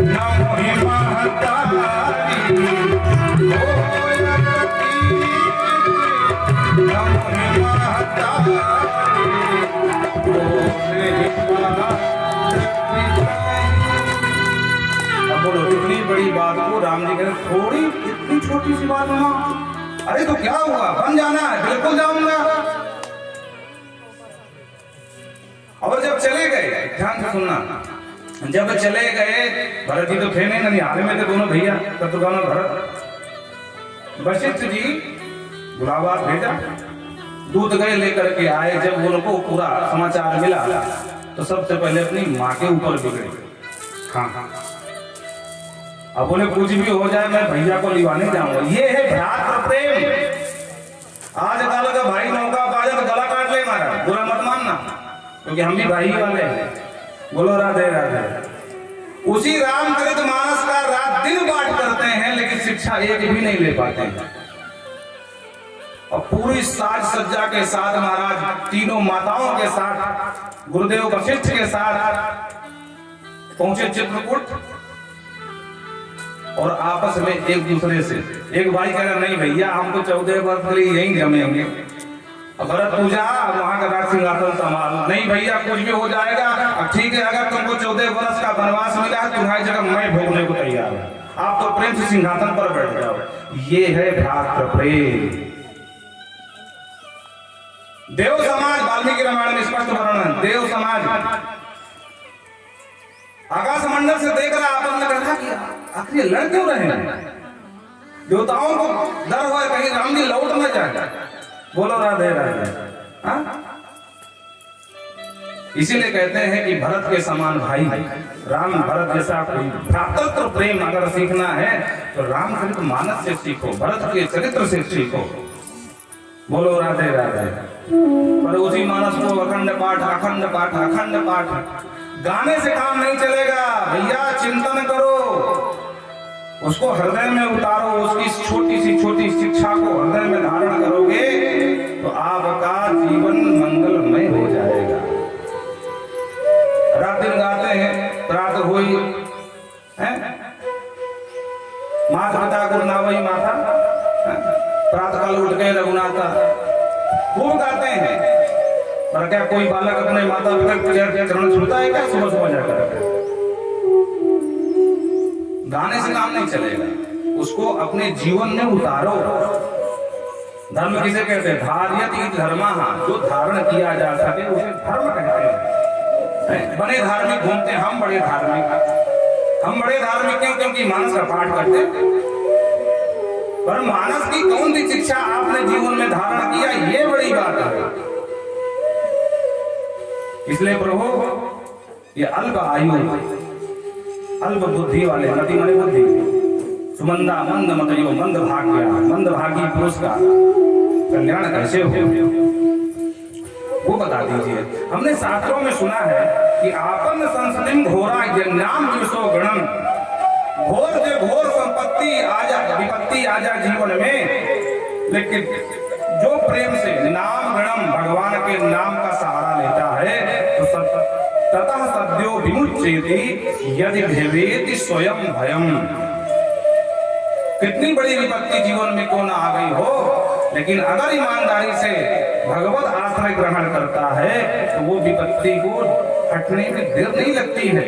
न मोहि महतारी, होय प्रति न मोहि महतारी। अब बोलो इतनी बड़ी बात को राम जी कहते थोड़ी, इतनी छोटी सी बात ना, अरे तो क्या हुआ, बन जाना है, बिल्कुल जाऊंगा। और जब चले गए, ध्यान से सुनना, जब चले गए, भरत जी तो थे नहीं, ननिहाल में थे दोनों भैया शत्रुघ्न और भरत। वशिष्ठ जी बुलावा भेजा, दूध गए लेकर के आए। जब उनको पूरा समाचार मिला तो सबसे पहले अपनी माँ के ऊपर बिगड़े। हाँ, अब बोले कुछ भी हो जाए मैं भैया को लिवाने जाऊंगा। ये है भ्रातृ प्रेम। आज कल का भाई मौका पाए तो गला काट ले मारा, बुरा मत मानना, क्योंकि हम भी भाई वाले हैं। बोलो राधे राधे। उसी रामचरितमानस का रात दिन पाठ करते हैं, लेकिन शिक्षा एक भी नहीं ले पाते हैं। और पूरी साज सज्जा के साथ महाराज तीनों माताओं के साथ गुरुदेव वशिष्ठ के साथ पहुंचे चित्रकूट। और आपस में एक दूसरे से, एक भाई कह रहा नहीं भैया हम तो 14 वर्ष के लिए यहीं जमेंगे, भरत पूजा वहां का राज सिंहासन संभाल। नहीं भैया कुछ भी हो जाएगा, अब ठीक है अगर तुमको 14 वर्ष का वनवास मिला है तुम्हारी जगह मैं भोगने को तैयार हूं, आप तो प्रेम से सिंहासन पर बैठ जाओ। ये है भ्रातृ प्रेम। देव समाज, वाल्मीकि रामायण में स्पष्ट वर्णन, देव समाज आकाश मंडल से देख रहा, आपस में कहा कि आखिर लड़ क्यों रहे हैं? देवताओं को डर हुआ कहीं राम जी लौट न जाए। बोलो राधे राधे। इसीलिए कहते हैं कि भरत के समान भाई, राम भरत जैसा कोई भ्रातृत्व प्रेम अगर सीखना है तो रामचरित मानस से सीखो, भरत के चरित्र से सीखो। बोलो राधे राधे। पर उसी मानस को अखंड पाठ अखंड पाठ अखंड पाठ, गाने से काम नहीं चलेगा भैया। चिंतन करो, उसको हृदय में उतारो, उसकी छोटी सी शिक्षा को हृदय में धारण करोगे तो आपका जीवन मंगलमय हो जाएगा। रात दिन गाते हैं, रात हुई है माता पिता गुरु नावई माता, प्रातः काल उठ गए रघुनाथा, खूब गाते हैं। पर क्या कोई बालक अपने माता पिता के चरण छूता है क्या सुबह सुबह जाकर? गाने से काम नहीं चलेगा, उसको अपने जीवन में उतारो। धर्म किसे कहते हैं? धार्यति धर्मा, जो धारण किया जा सके उसे धर्म कहते हैं। बड़े धार्मिक घूमते हैं, हम बड़े धार्मिक, हम बड़े धार्मिक क्यों? क्योंकि मानस का पाठ करते हैं। पर मानस की कौन सी शिक्षा आपने जीवन में धारण किया, ये बड़ी बात है। इसलिए प्रभु ये अल्प आयु अल्प बुद्धि वाले, मति माने बुद्धि, सुमंदा मंद मतयो मंद भाग्य, मंद भागी पुरुष का कल्याण कैसे हो वो बता दीजिए। हमने शास्त्रों में सुना है कि आपन संसदिम घोरा यज्ञाम विशो गणम, घोर से घोर संपत्ति आजा विपत्ति आजा जीवन में, लेकिन जो प्रेम से नाम गणम भगवान के नाम का सहारा लेता है तो ततः सद्यो विमुच्येति यदि भेवेति स्वयं भयम। कितनी बड़ी विपत्ति जीवन में क्यों ना आ गई हो, लेकिन अगर ईमानदारी से भगवत आश्रय ग्रहण करता है तो वो विपत्ति को हटने में देर नहीं लगती है।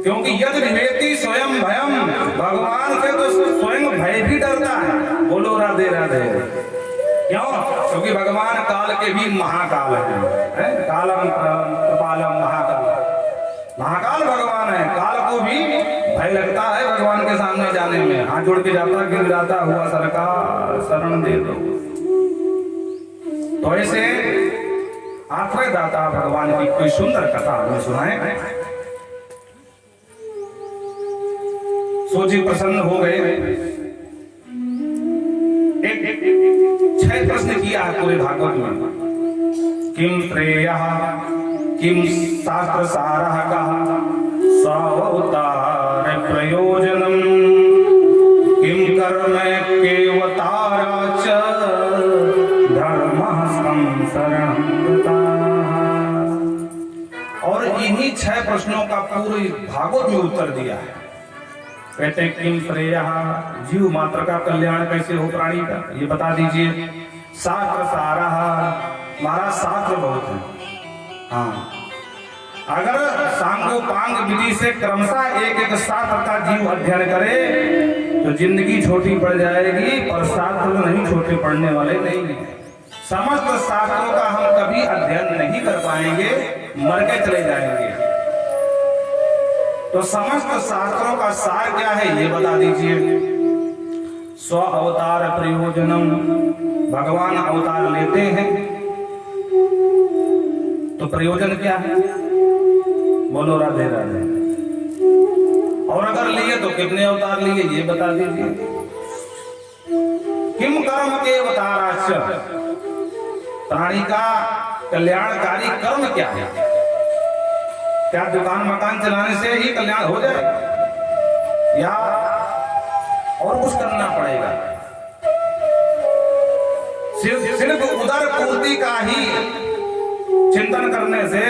क्योंकि यदि भेवेति स्वयं भयम, भगवान से तो स्वयं भय भी डरता है। बोलो राधे राधे। क्यों? क्योंकि भगवान काल के भी महाकाल है, कालम कृपालम महाकाल, महाकाल भगवान है। काल को भी भय लगता है भगवान के सामने जाने में, हाथ जोड़ के जाता गिर जाता हुआ सरकार शरण दे दो। तो ऐसे आश्रयदाता भगवान की कोई सुंदर कथा हमें सुनाए। सोची प्रसन्न हो गए। एक 6 प्रश्न किया है पूरे भागवत में। किम श्रेयः किम शास्त्र सारः कः सावतार प्रयोजनम किम कर्म केवतारा च धर्मः संसरणं गताः। और इन्हीं 6 प्रश्नों का पूरे भागवत में उत्तर दिया है। कहते हैं किम श्रेयः, जीव मात्र का कल्याण कैसे हो प्राणी का, ये बता दीजिए। शास्त्र सारः, महाराज शास्त्र बहुत है। हाँ, अगर सांगोपांग विधि से क्रमशः एक एक शास्त्र का जीव अध्ययन करे तो जिंदगी छोटी पड़ जाएगी, पर शास्त्र नहीं छोटे पड़ने वाले नहीं है। समस्त शास्त्रों का हम कभी अध्ययन नहीं कर पाएंगे, मर के चले जाएंगे। तो समस्त शास्त्रों का सार क्या है ये बता दीजिए। स्व अवतार प्रयोजनम, भगवान अवतार लेते हैं तो प्रयोजन क्या है? बोलो राधे राधे। और अगर लिए तो कितने अवतार लिए ये बता दीजिए। किम कर्म के अवताराश्च, प्राणी का कल्याणकारी कर्म क्या है? क्या दुकान मकान चलाने से ही कल्याण हो जाए या और कुछ करना पड़ेगा? सिर्फ उदर पूर्ति का ही चिंतन करने से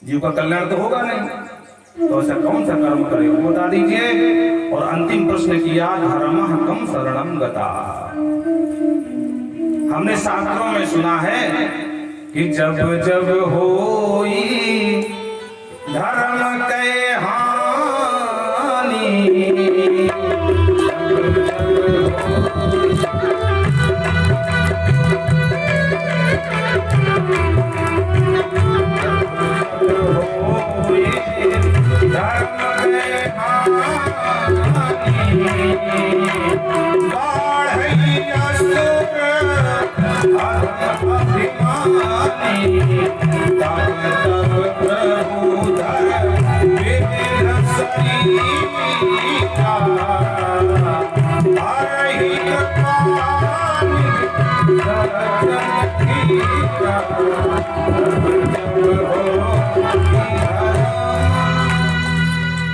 जीव का कल्याण तो होगा नहीं। तो ऐसा कौन सा कर्म करे वो बता दीजिए। और अंतिम प्रश्न किया धर्मः कम शरणं गताः। हमने शास्त्रों में सुना है कि जब जब होई धर्म के हानि, धर्म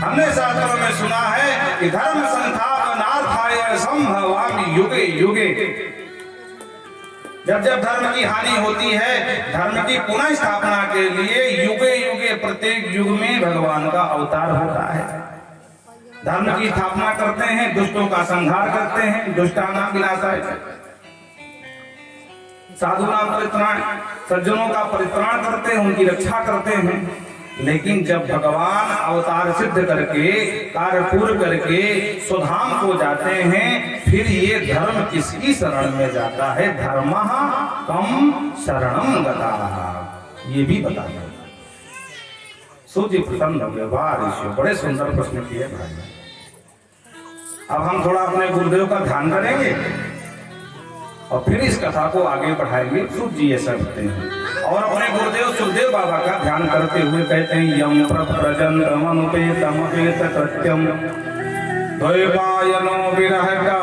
हमने शास्त्रों में सुना है कि धर्म संस्थापनार्थाय संभवामि युगे युगे। जब जब धर्म की हानि होती है, धर्म की पुनः स्थापना के लिए युगे युगे प्रत्येक युग में भगवान का अवतार होता है। धर्म की स्थापना करते हैं, दुष्टों का संहार करते हैं, दुष्टानां विनाशाय, साधुनां परित्राण, सज्जनों का परित्राण करते हैं, उनकी रक्षा करते हैं। लेकिन जब भगवान अवतार सिद्ध करके कार्य पूर्ण करके स्वधाम को जाते हैं, फिर ये धर्म किसकी शरण में जाता है? धर्मः कम शरणं गतः। ये भी बता दो। सूर्य प्रसन्न हो गए। वाह ऋषि, बड़े सुंदर प्रश्न किए भाई। अब हम थोड़ा अपने गुरुदेव का ध्यान करेंगे और फिर इस कथा को आगे बढ़ाएंगे। सूर्य जी ऐसा कहते हैं और अपने गुरुदेव सुखदेव बाबा का ध्यान करते हुए कहते हैं, यम प्रजन्तमनुपेतमपेत कृत्यम द्वैपायनो विरहका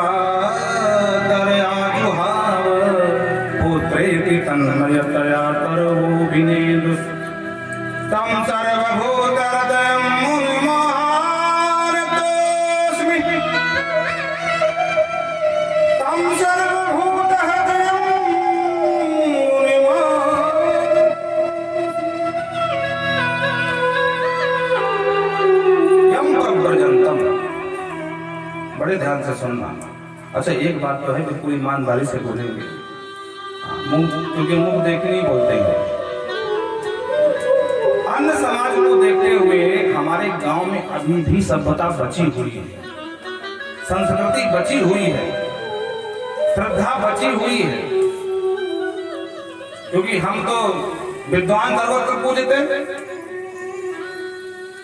दरयाजुहाव पुत्रेति तन्मयतया तरवो विनेदुस् तं सर्वभूतहृदयं मुनिमानतोऽस्मि तं सर्वभूतहृदयं मुनिमानतोऽस्मि। यं प्रव्रजन्तम्, बड़े ध्यान से सुनना। अच्छा एक बात तो है, बिल्कुल ईमानदारी से बोलेंगे, मुंह क्योंकि मुंह देखने ही बोलते हैं। अन्य समाज को देखते हुए हमारे गांव में अभी भी सभ्यता बची हुई है, संस्कृति बची हुई है, श्रद्धा बची हुई है। क्योंकि हम तो विद्वान धर्म को पूजते हैं।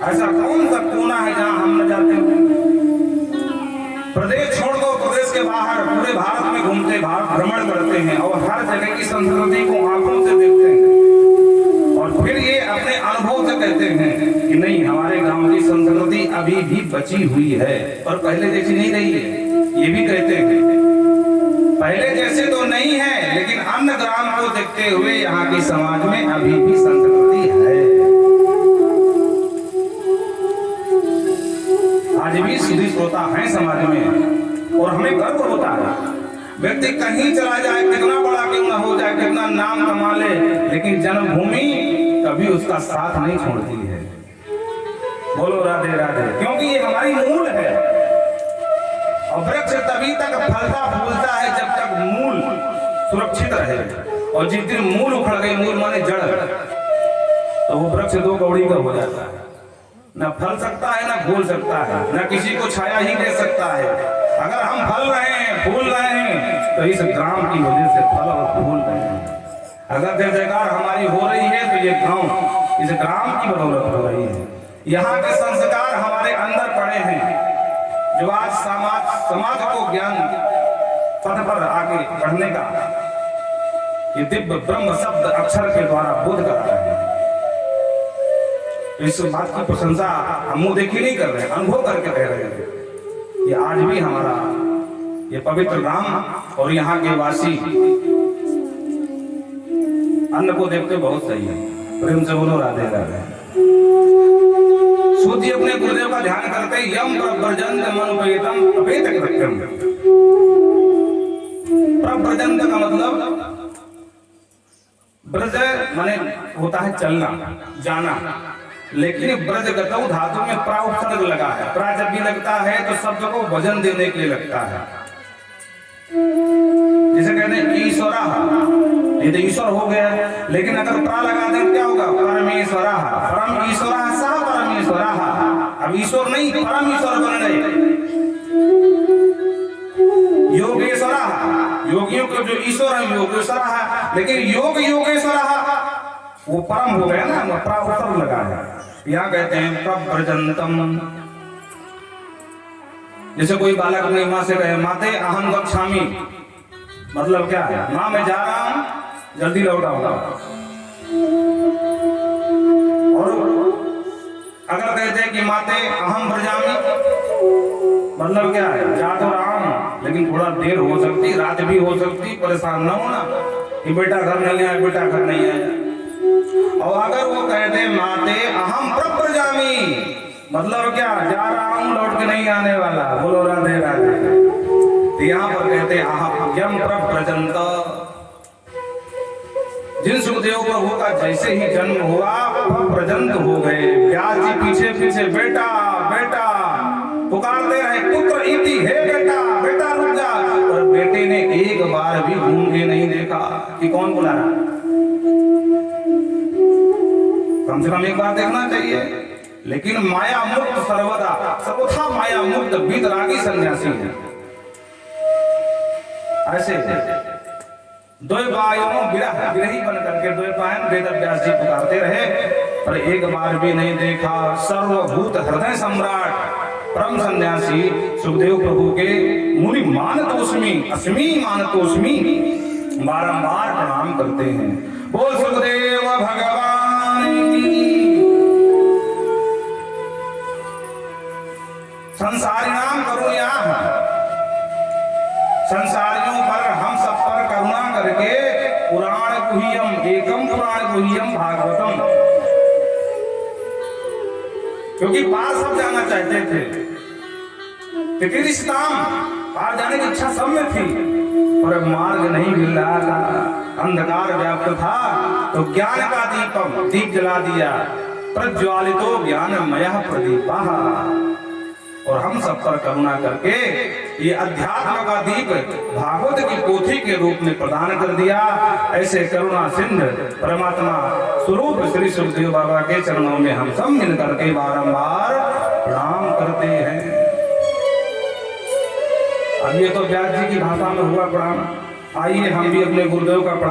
ऐसा कौन सा कोना है जहां हम न जाते हैं? प्रदेश छोड़ दो, प्रदेश के बाहर पूरे भारत में घूमते, भारत भ्रमण करते हैं और हर जगह की संस्कृति को आंखों से देखते हैं और फिर ये अपने अनुभव से कहते हैं कि नहीं, हमारे गांव की संस्कृति अभी भी बची हुई है और पहले जैसी नहीं रही है। ये भी कहते हैं पहले जैसे तो नहीं है, लेकिन अन्य ग्राम को देखते हुए यहाँ की समाज में अभी भी संस्कृति है। आज भी सीधी श्रोता है समाज में और हमें गर्व होता है। व्यक्ति कहीं चला जाए, कितना बड़ा क्यों ना हो जाए, कितना नाम कमा ले, लेकिन जन्मभूमि कभी उसका साथ नहीं छोड़ती है। बोलो राधे राधे। क्योंकि ये हमारी मूल है और वृक्ष तभी तक फलता फूलता है जब तक मूल सुरक्षित रहे। और जिस दिन मूल उखड़ गई, मूल माने जड़, तो वो वृक्ष दो कौड़ी का हो जाता है। न फल सकता है, न फूल सकता है, न किसी को छाया ही दे सकता है। अगर हम फल रहे हैं, फूल रहे हैं, तो इस ग्राम की वजह से फल और फूल रहे हैं। अगर जय जयकार हमारी हो रही है तो ये गांव इस ग्राम की बदौलत हो रही है। यहाँ के संस्कार हमारे अंदर पड़े हैं जो आज समाज को ज्ञान पथ पर आगे बढ़ने का ये दिव्य ब्रह्म शब्द अक्षर के द्वारा बोध कर रहे हैं। इस बात की प्रशंसा हम मुंह देखी नहीं कर रहे, अनुभव करके कह रहे हैं। ये आज भी हमारा ये पवित्र राम और यहाँ के वासी अन्न को देखते बहुत सही है। प्रेम से बोलो राधे राधे। सूर्य अपने गुरुदेव का ध्यान करते यम प्रव्रजन्त मनुपेतम अपेत कृत्यम। प्रव्रजन्त का मतलब ब्रज माने होता है चलना, जाना, लेकिन ब्रजगतौ धातु में प्रा उपसर्ग लगा है। प्रा जब भी लगता है तो शब्द को वजन देने के लिए लगता है। जैसे कहते हैं ईश्वरा, ये तो ईश्वर हो गया, लेकिन अगर प्रा लगा दें क्या होगा? परमेश्वरा, परम ईश्वरा सा परमेश्वरा। अब ईश्वर नहीं, परम ईश्वर बन गए। योगेश्वरा, योगियों को जो ईश्वर है योगेश्वरा है, लेकिन योग योगेश्वरा वो परम हो गया ना, प्रा उपसर्ग लगा है। यहाँ कहते हैं प्रव्रजन्तम। जैसे कोई बालक अपनी माँ से कहे माते अहम गच्छामि, मतलब क्या है? माँ मैं जा रहा हूं, जल्दी लौट आऊंगा। और अगर कहते हैं कि माते अहम व्रजामि, मतलब क्या है? जा तो रहा हूं लेकिन थोड़ा देर हो सकती, रात भी हो सकती, परेशान न होना। कि बेटा घर नहीं आया, बेटा घर नहीं आया। और अगर वो कहते माते अहम प्रप्रजामी, मतलब क्या, जा रहा हूं, लौट के नहीं आने वाला, बोलो राधे राधे। तो यहाँ पर कहते अहम यम प्रप्रजंत, जिन सुखदेव प्रभु का जैसे ही जन्म हुआ प्रजंत हो गए। व्यास जी पीछे पीछे बेटा बेटा पुकारते रहे, पुत्र इति, हे बेटा बेटा रुक जा। और बेटे ने एक बार भी घूम के नहीं देखा कि कौन बुला रहा। कम से कम एक बार देखना चाहिए। लेकिन माया मुक्त सर्वथा माया मुक्त बीतरागी सन्यासी है। ऐसे द्वैपायनों विरही बन करके द्वैपायन वेद व्यास जी पुकारते रहे, पर एक बार भी नहीं देखा। सर्वभूत हृदय सम्राट परम सन्यासी सुखदेव प्रभु के मुनि मानतोस्मि अस्मि मानतोस्मि बारंबार प्रणाम करते हैं। बोल सुखदेव भगवान की। संसारी नाम करुणा, संसारियों पर हम सब पर करुणा करके पुराण गुह्यम एकम पुराण गुह्यम भागवतम, क्योंकि पार सब जाना चाहते थे, तितिरिष्टाम पार जाने की इच्छा सब में थी, पर मार्ग नहीं मिल रहा था, अंधकार व्याप्त था। तो ज्ञान का दीप जला दिया, प्रज्वालितो ज्ञानमय प्रदीपा, और हम सब पर करुणा करके ये अध्यात्म का दीप भागवत की पोथी के रूप में प्रदान कर दिया। ऐसे करुणा सिंधु परमात्मा स्वरूप श्री सुखदेव बाबा के चरणों में हम सब मिल करके बारंबार प्रणाम करते हैं। अब ये तो व्यास जी की भाषा में हुआ प्रणाम, आइए हम भी अपने गुरुदेव का प्रणाम